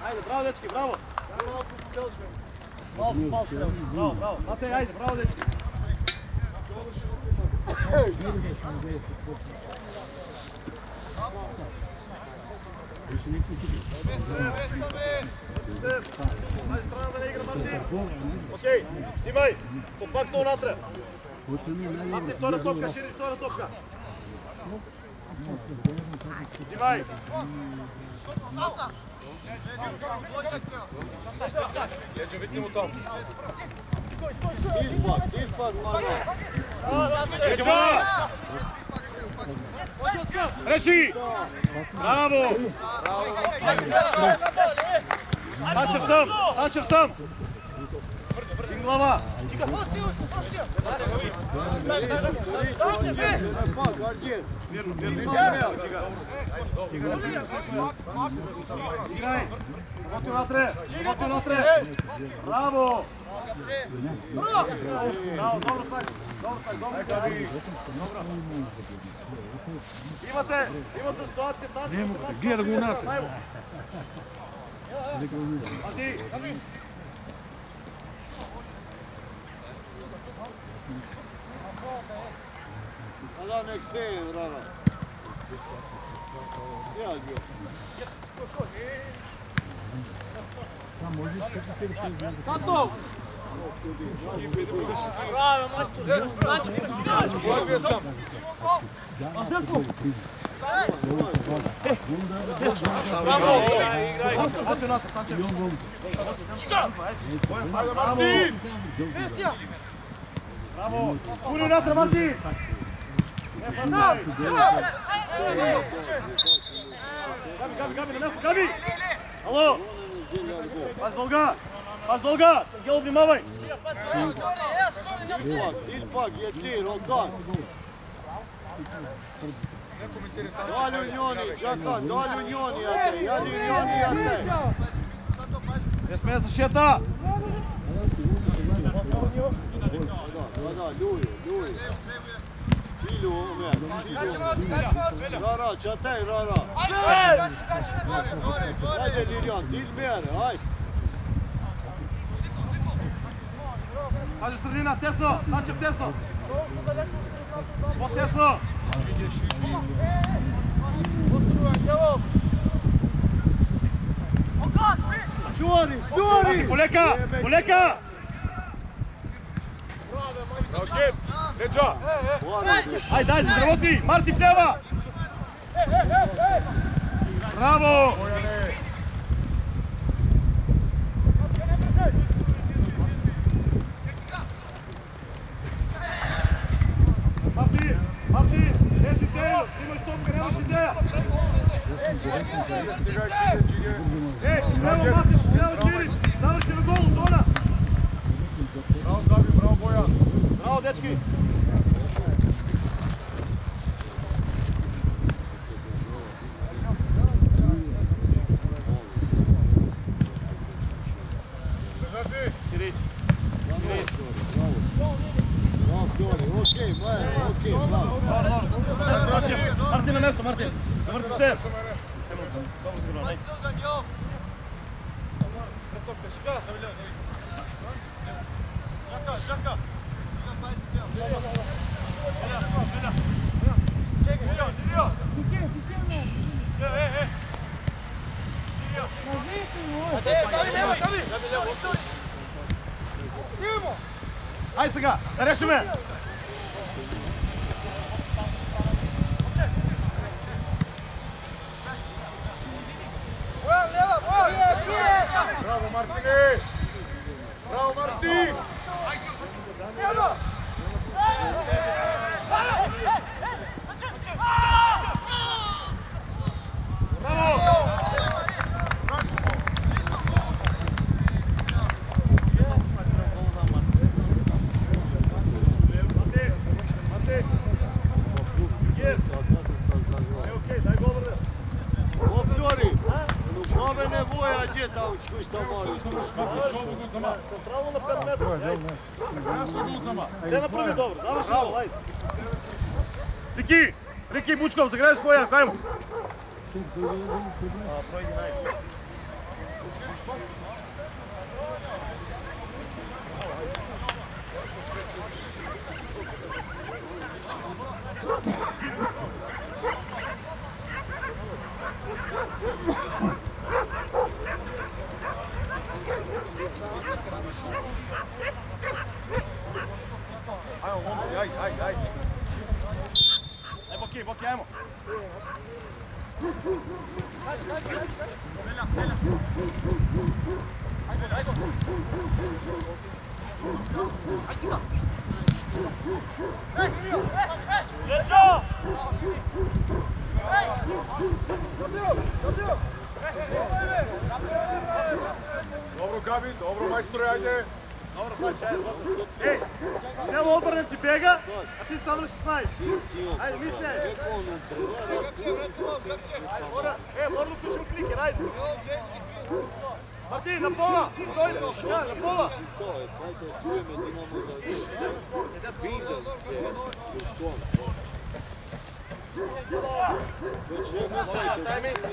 Ајде, браво, дечки, браво! Браво! Матеј, ајде, браво, дечки! Ајде, страна да не игра Мартин! Океј, снимај! Компактно унатре! Мартин, втора топка, Ширич, втора топка! Снимај! Јеđe, vidimo tomu. Tilpak, mano. Реши! Браво! Тачев сам! Дигни глава! Верно. Играј! Работи унатре! Браво! Добро сај! Имате ситуација тачка. Нема, гледа го унатре. Ади! Ала nek se, bravo. Ja, bio. Готов. Браво, мастер. Главија сам. Браво. Работи унатре, Тачев. Браво! Пуни унатре, марши! Габи, на место, Габи! Ало! Паз долга! Гело, внимавај! Tilpak, jedli, rokan. Dalje u njoni, Čakan, dalje u njoni, jate, jali u njoni, jate. Не сме за шета! Da, Ljuju. Filho, Rara, çatay Rara. Hadi Lilian, dil mer, hajde. Pazi sredina, tesno, Načev tesno. Потесно. Пази, полека, полека. Окей, леđa. Ajde, ajde, zdravoти, Marti vljeva. Bravo. Marti, nesi ideju, imaš topke, nemaš ideja. Evo Masić, evo širi, završi na golu, zona. Bravo Gabi, bravo Bojan. Bravo, dečki. Širi. Martin na mesto, Martin. Zavrti se. Dobro se grana, ajde. Čaka. Ajde сега, да решиме! Браво Мартине! Браво Марти! Право на 5 метра. Се направи добро, заврши гол, ајде. Рики Бучков, заграј с Бојан, кај му. Број 11. Ajmo momci, ajde. Boki, ajmo. Dobro Gabi, dobro majstore, ajde. Dobro, Slavić, ajde. Ej, evo odbrane ti bega, a ti samo što snajiš. Ajde, misli, ajde. Moramo uključimo kliker, ajde. Martin, na pola, dojde, na pola.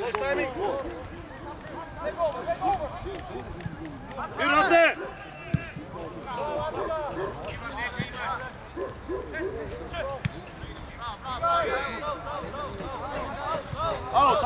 Loš tajming. Mirate! Out!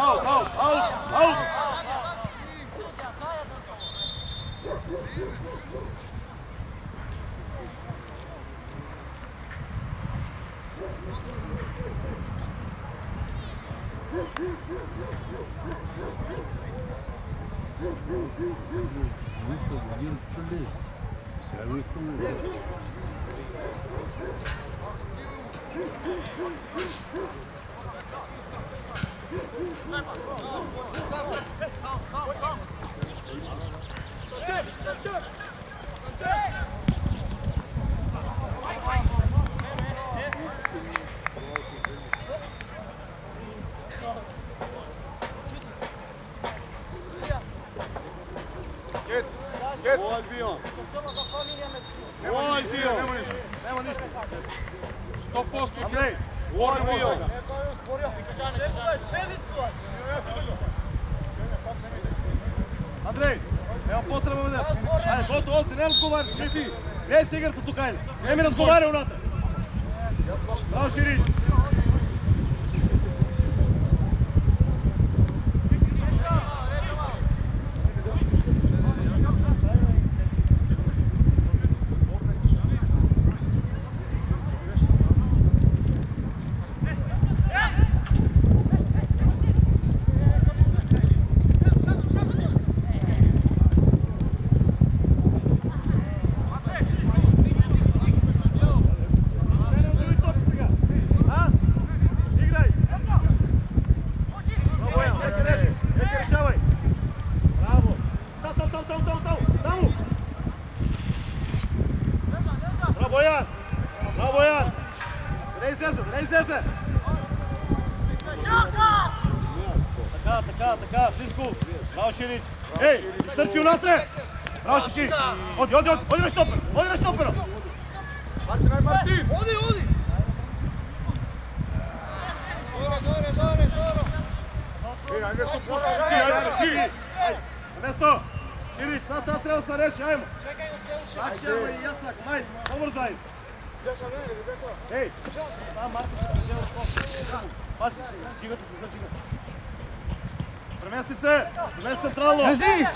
Nema ništa. 100%. Andrej, Андрей, нема потреба бе. Ајде, гото, ости, не разговари с Мити. Не се играта тука, ајде. Не ми разговари унатре. Браво, Ширин. Така, близко. Браво, Ширич. Ей, трчи унатре. Браво, Шики. Оди на штопер. Оди на штопера. Мартин! Оди! Ајде се пушти, ајде. На место. Ширич, сад треба да се реши, ајмо. Чакай, ајмо и јасак, мај, побрзај. Ей, сам Мартин, пази, чигата, чигата. Премести се! Премести централно! Кажи!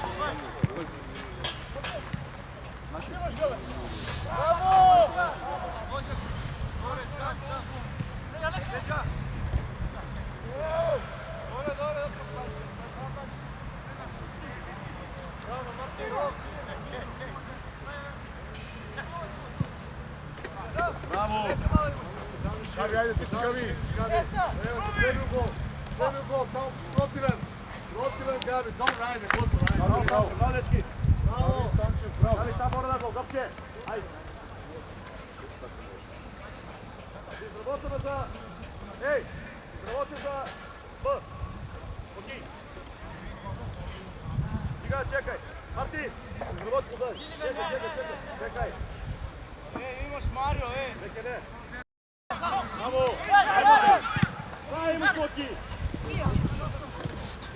Браво! Габи, ајде, ти си Габи. Следно гол, само противен. Ротивен, Габи, добро, ајде, готово, ајде. Браво, дечки. Браво, Танчев, браво. Габи, та мора да гол, гапче. Ајде. Изработаме за... Ей, изработи за... Б. Окей. Сега, чекај. Марти, изработи за... Чекај. Имаш Марио, Нека не. Браво. Ајде, имаш коки.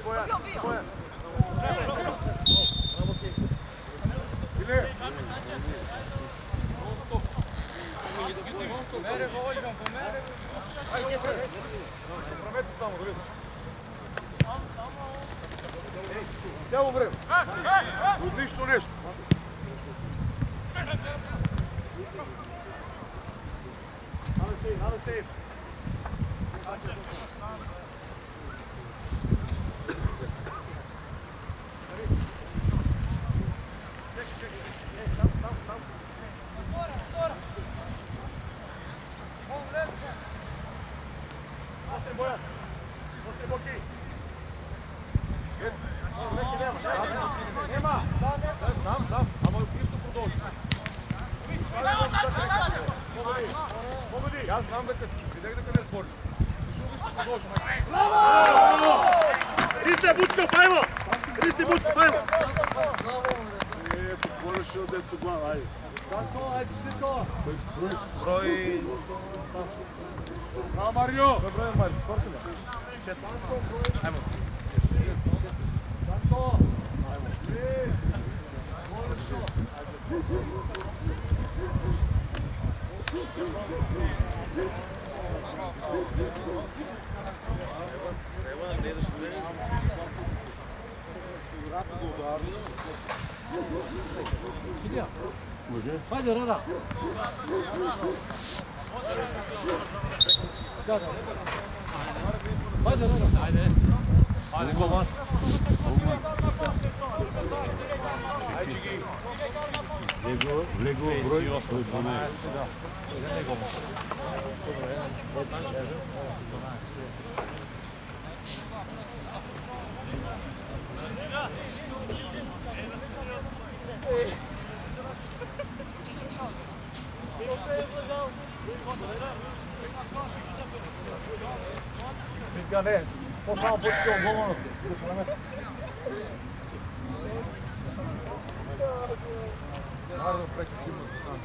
Бојан. Иле. Мере го Ольган, по мере. Ајде, промети само, да видиш. Цело време. Од ништо нешто. Надо Стив. Знам, ама исто продолжи. Јас знам дека видех дека не збориш. Што продолжи, мајка. Браво! Ристе Бучков, ајмо! Ристе Бучков, ајмо! Можеш од 10 глава, ајде. Број... Браво, Марио! Добре, Марио, скорти ме. Ајмо. Санто! Ајде, Рада. Ајде, Рада. Ајде. Ајде, Голман. Ајде ги. Влего број 12. Да. За него. Вика не, то само почти од голманот. Иде се на место. Наредно преку химнот сам.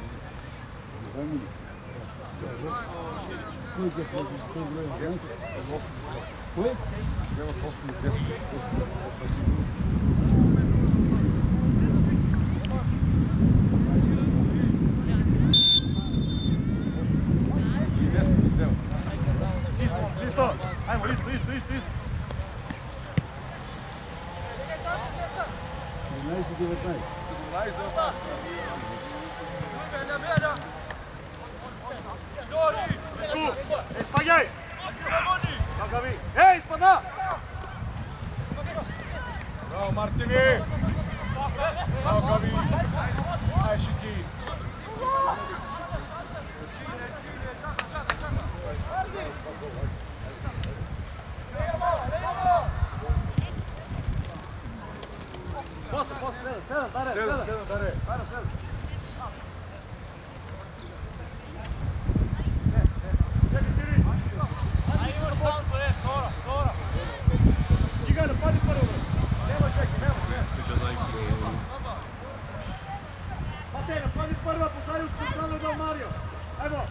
Isto, ajmo, isto. 17-18. Ej, spagaj! Gavi! Ej, spada! Bravo Martini! Bravo Gavi! Aj Šiki! Posle, sedam, dare. Gigano, pode prvo. Nema čekaj, nema. Matejno, podi prva, postavi uz kontrolu do Mario. Ajmo.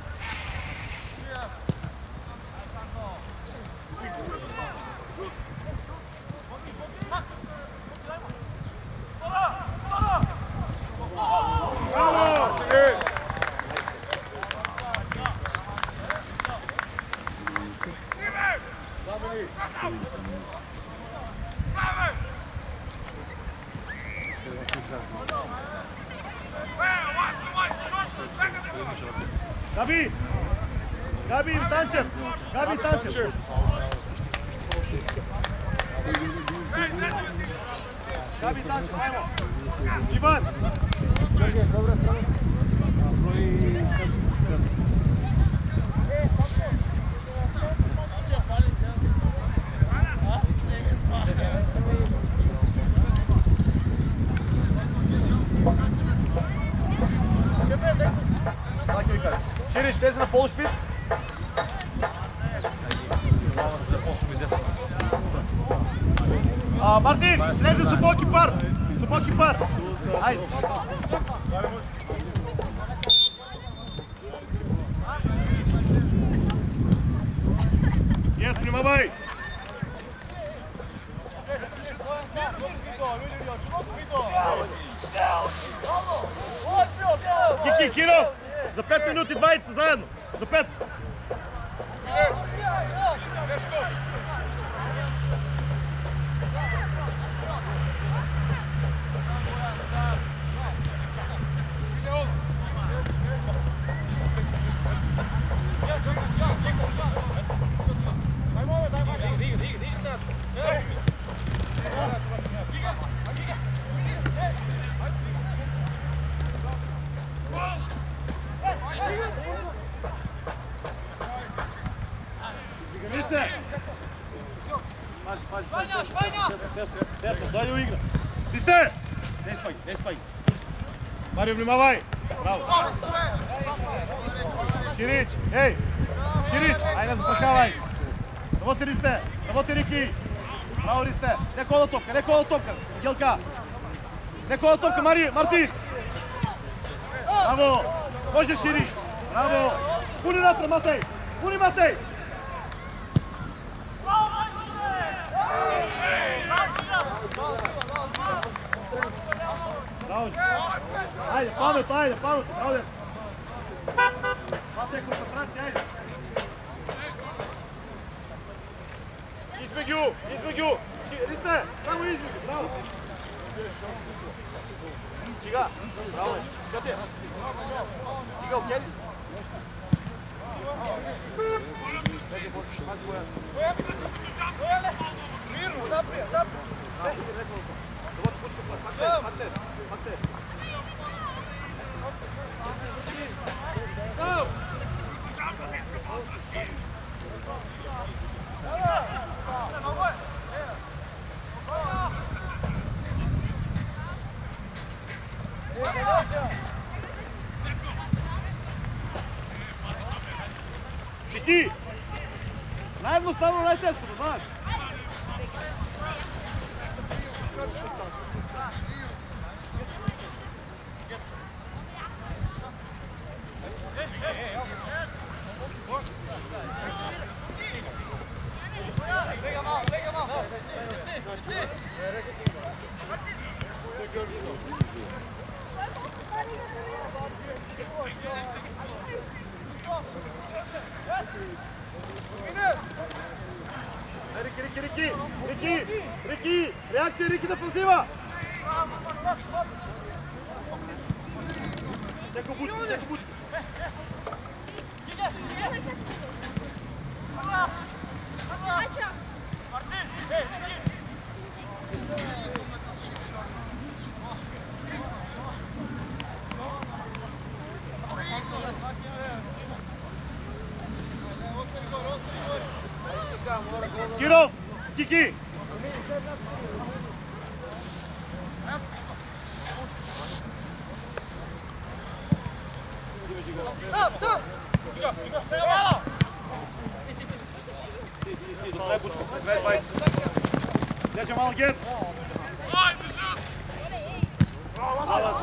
Bravo! Gabi im Tančev. Gabi Tančev, ajmo. Ivan. Širić, lezi na polušpic. Martin, lezi su boki par. Ajde. Jes, primabaj. Kiki, Kirov, za 5 minuti 20 zajedno. Za 5. Desno, dalje u igra. Ti ste? Ne spaj. Mario, vнимавай. Bravo. Širić, aj ne zapakаvaj. Работи Ристе, Рики. Браво Ристе. Не кола топка. Гелка. Не кола топка, Мартин. Браво. Може Шириш. Браво. Пуни напред, Матей. Браво. Ajde, pametno, bravo. Svate koncentracija, ajde. Između. Ристе, samo između, bravo. Stiga, bravo. Stiga u Kelis. Mirno, zaprije. Вот пучка, Матер. Šiki! Najjednostavno, najteško, znaš? Рики! Реакция, Рики, дефанзива! Чакай бучко! Киров! Кики! Leđe malo, Gec! Bravac!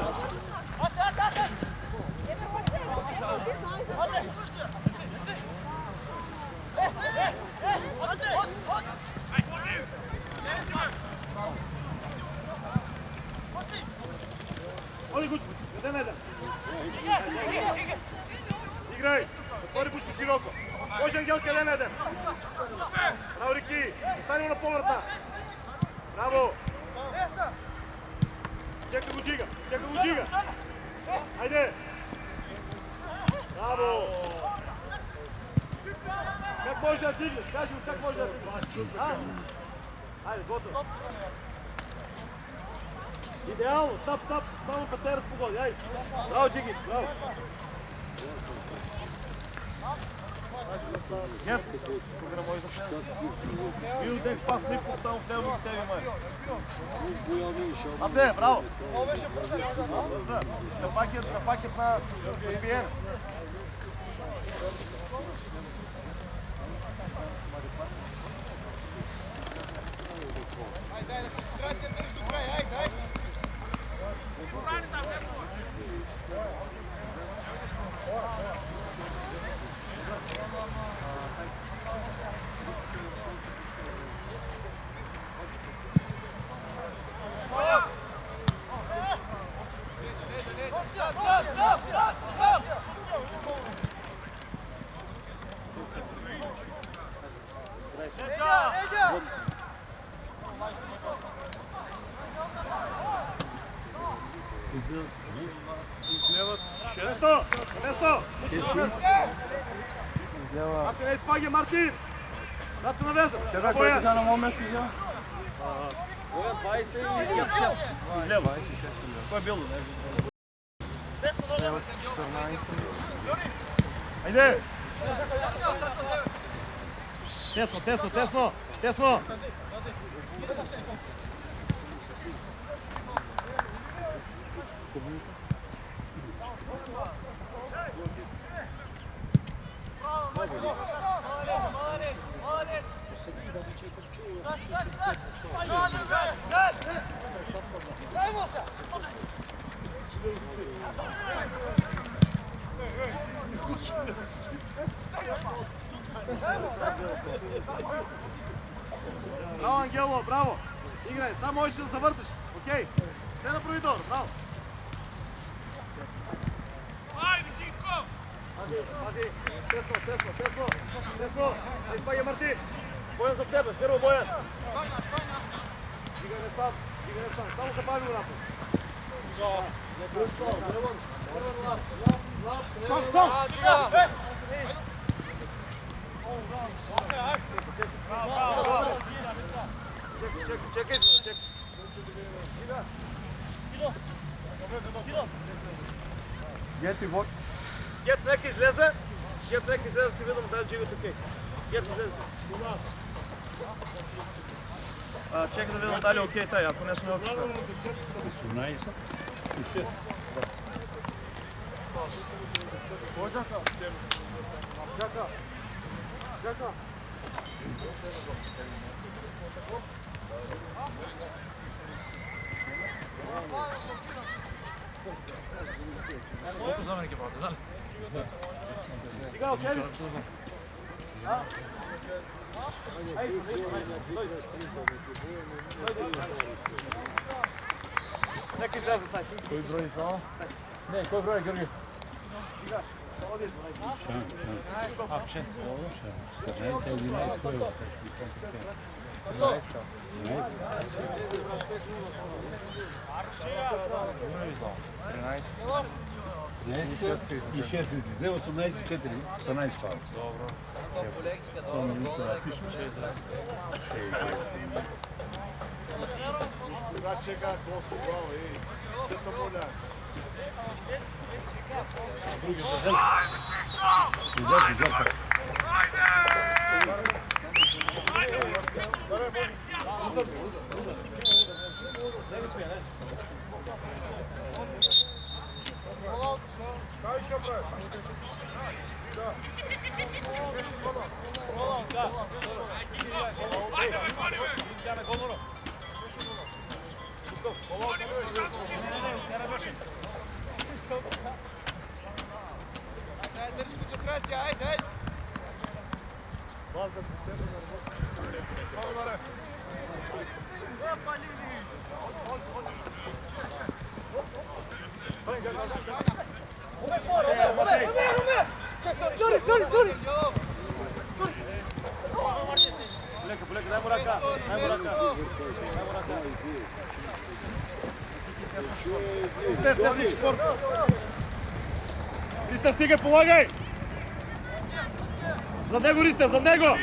Оди, Гучко, jedan na jedan. Igraj, otvori pušku široko. Može Angelska, jedan na jedan. Bravo, Riki, stanimo na povratna. Bravo. Čekaj go džiga. Ajde. Bravo. Kako možeš da digneš? Kaži mi kako možeš da digneš. Ajde, gotovo. Idealno, tap, tamo pa Steras pogodi, ajde. Bravo, Džigić, bravo. Нет? Бил дек пас Липов, там в него теби май. Абде, браво. На пакет на SPN. Ajde, koncentracija drži do kraja, ajde. Место! Мартин, не спаги, Мартин! Рато навеза! Боян! на момент излева? Боян, 26 излева. Кой е бил? Айде! Тесно! Браво, Ангело, браво! Играй, само можеш да завърташ, окей? Те направи добро, браво! Пази, тесно! Ай, спаги, марши! Боян за тебе, първо Боян! Дигай не сам, само запазим напад. Чекай. Гец, нека излезе, ще видим дали джигът окей. Гец излезе. Чекай да видим дали окей тай, ако не сме окей. 18 и 6. Джака. Колко за мен ги правите, дали? Нека излезе тај. Кој број само? Не, кој број, Георги? А, пшенца. 14, 11, кој е? И 6 взе 18-4, 18 фал. Добро. Да чека косо, браво, ей. Сето моля. Кај што прави? Да. Држи концентрација, ајде, ајде. Базар по тебе на работа. Полека, дај му рака. Стеф, спорт. Ристе, стигај, помагај! За него, Ристе, за него!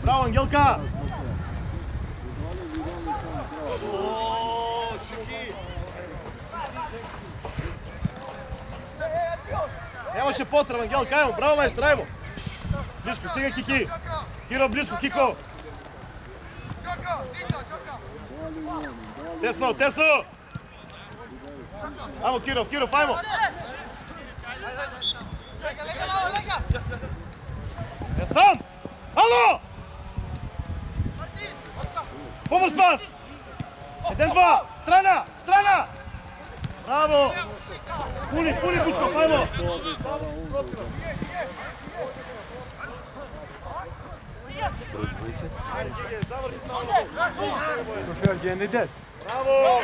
Браво, Ангелка! О, Шики! Немаше потреба, Ангелка, ајмо, браво, мајстор, ајмо! Близко, стигај, Кики! Киро, близко, Кико! Чака, Дито, чака. Тесно, тесно! Ајмо, Киро, ајмо! Е сам! Ало! Побрз пас! 1-2! Страна! Браво! Пуни, Бушко, ајмо! Браво!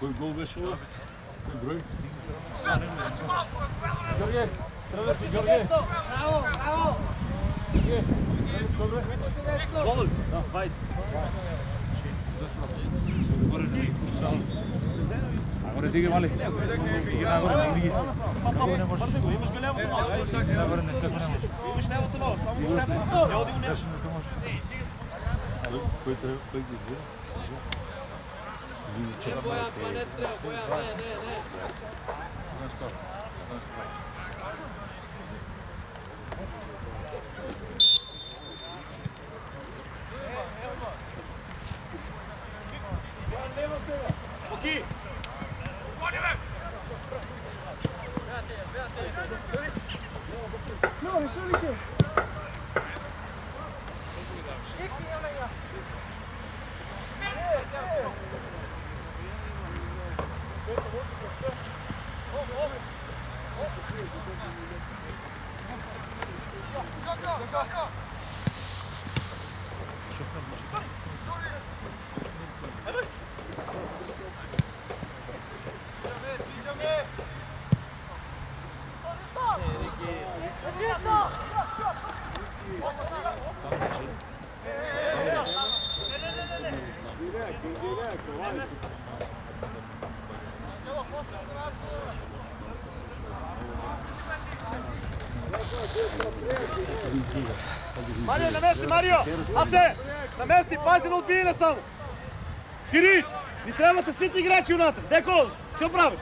Кој гол беше ова? Кој број? Георги, тренер, Георги. Браво! Гол! 20. Агоре диги мали. Агоре диги. Имаш га левото ново. Имаш левото ново, само го сетна. Ја оди го неш. Кој треба, кој ги взе? Бојан, па не треба, Бојан, не. Оки! Марио, намести, Марио! Аце! Намести, пази на одбиење само! Ширич! Ви требате сите играчи унатре! Деко, што правиш?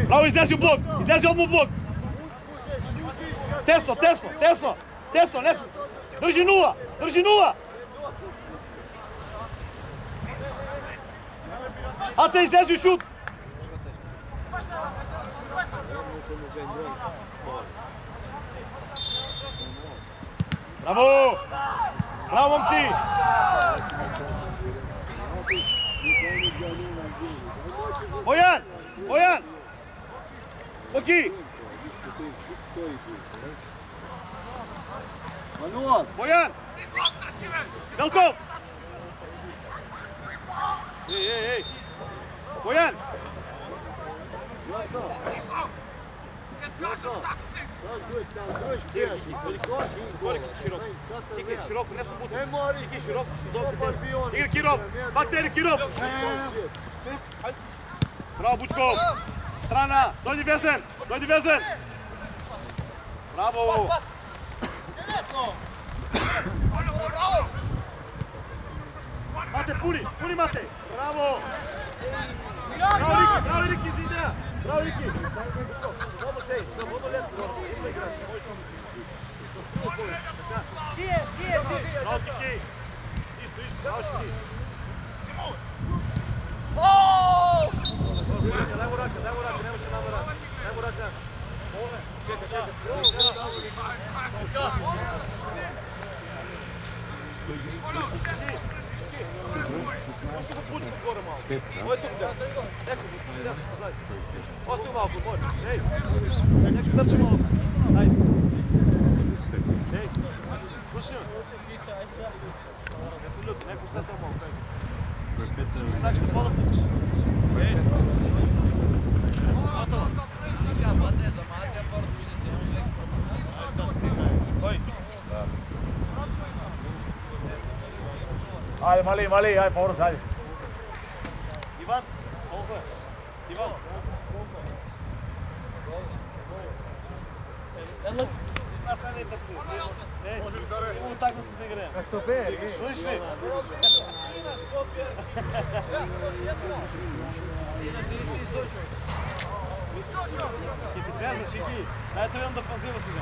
Браво, излези у блок! Излези одма у блок! Тесно! Држи нула! Aca, izlezi u šut! Bravo! Bravo, momci! Bojan! Bojan! Boki! Manuel! Bojan! Velkov! Ej! Bojan! Tiki, široko, ne sam budu. Tiki, široko, dobro. Igri Kirov, bakteri Kirov. Bravo, Bučkov. Strana, dojdi vezen. Bravo. Mate, puni Mate. Bravo. Bravo Riki iz ideja. Bravo Riki. Dobro sej, dobro lepo. Bravo Kiki. Isto, bravo Šiki. Daj mu raka, nema se nama raka. Daj mu raka. Čeka. Možete kod Pučkog gore malo. Ovo je tu desno. Neko tu desno pozadnje. Ostaju malo kod gore. Ej, neko trči malo. Ajde. Ej, slušaj. Ja sam ljuti, neko sad tamo malo. Sad ćete pola pući. Ej. Gotovo. Aj sad stigaj. Koji? Ajde, mali, ajde, Boris, ajde. Ivan, ovo je. Ivan. Ja sam ne trsi. Ej, u utakmici se igrajem. Što pe? Sliši? Ti ti trezaš, Iki. Dajte vi onda poziva si ga.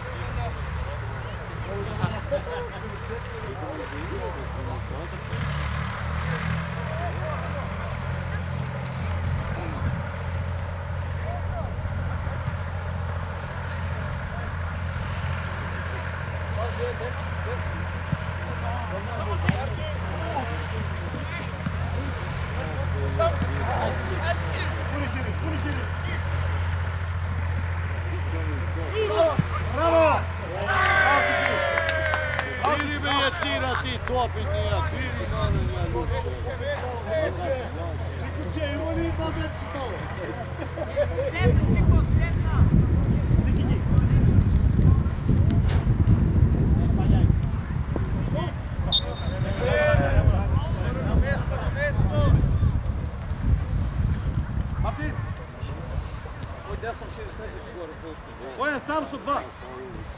Bojan, sam su dva.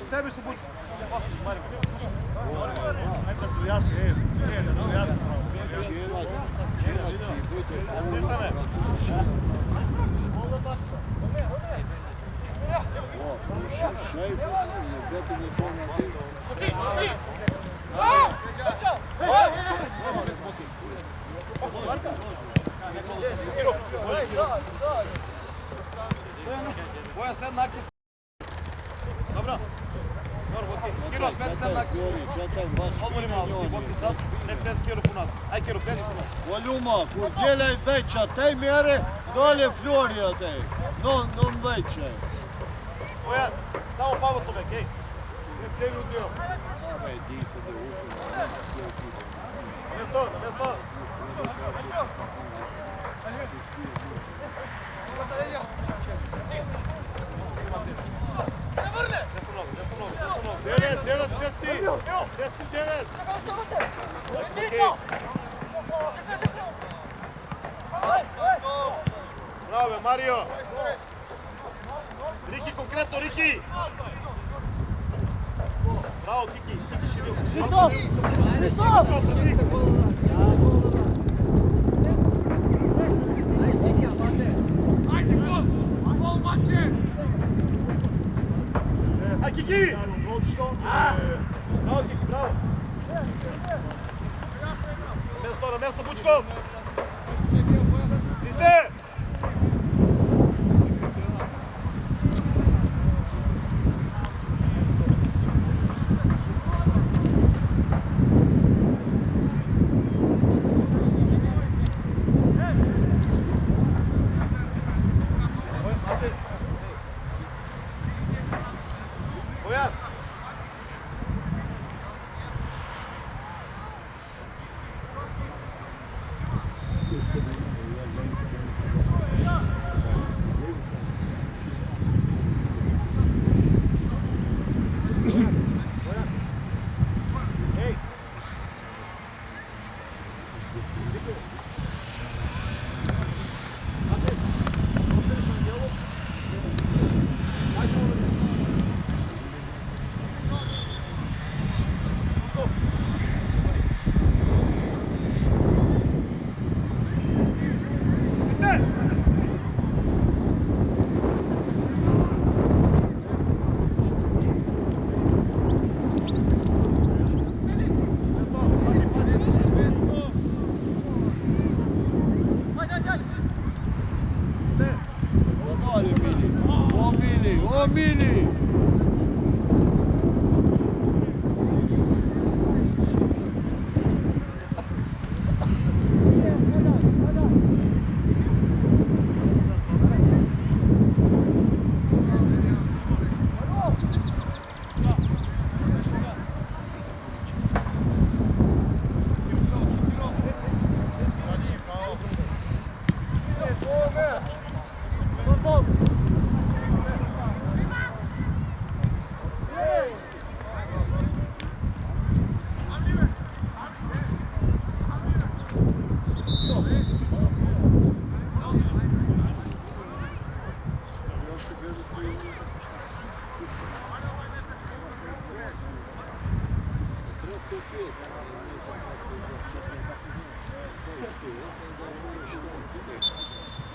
U tebi su Bučko. Ostaš, Marimo. Ja sam. Stisane. Bojan, sedna akcija. Dobro. Kiro, smeti sedna akcija. Odmori malo, ti botni sad, ne pezi Kiro punat. Aj Kiro, pezi punat. Voljuma, kur djelaj veća tej mjere, dolje Florija tej. Non veće. Bojan, samo Pavo toga, okej? Mjesto. Bravo, Mario. Riki, konkretno, Riki. Bravo, Kiki. Kiki široko. Aj, Kiki! Bravo, Kiki, bravo. Mesto, Bučkov. Идете! Mini!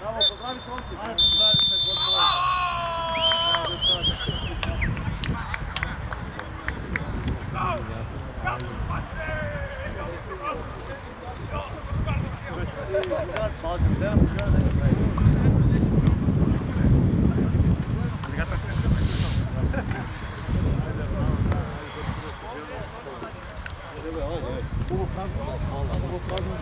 Bravo, pozdravi sonce. Ajde, pozdravi se, Ovo prazno? Ovo prazno?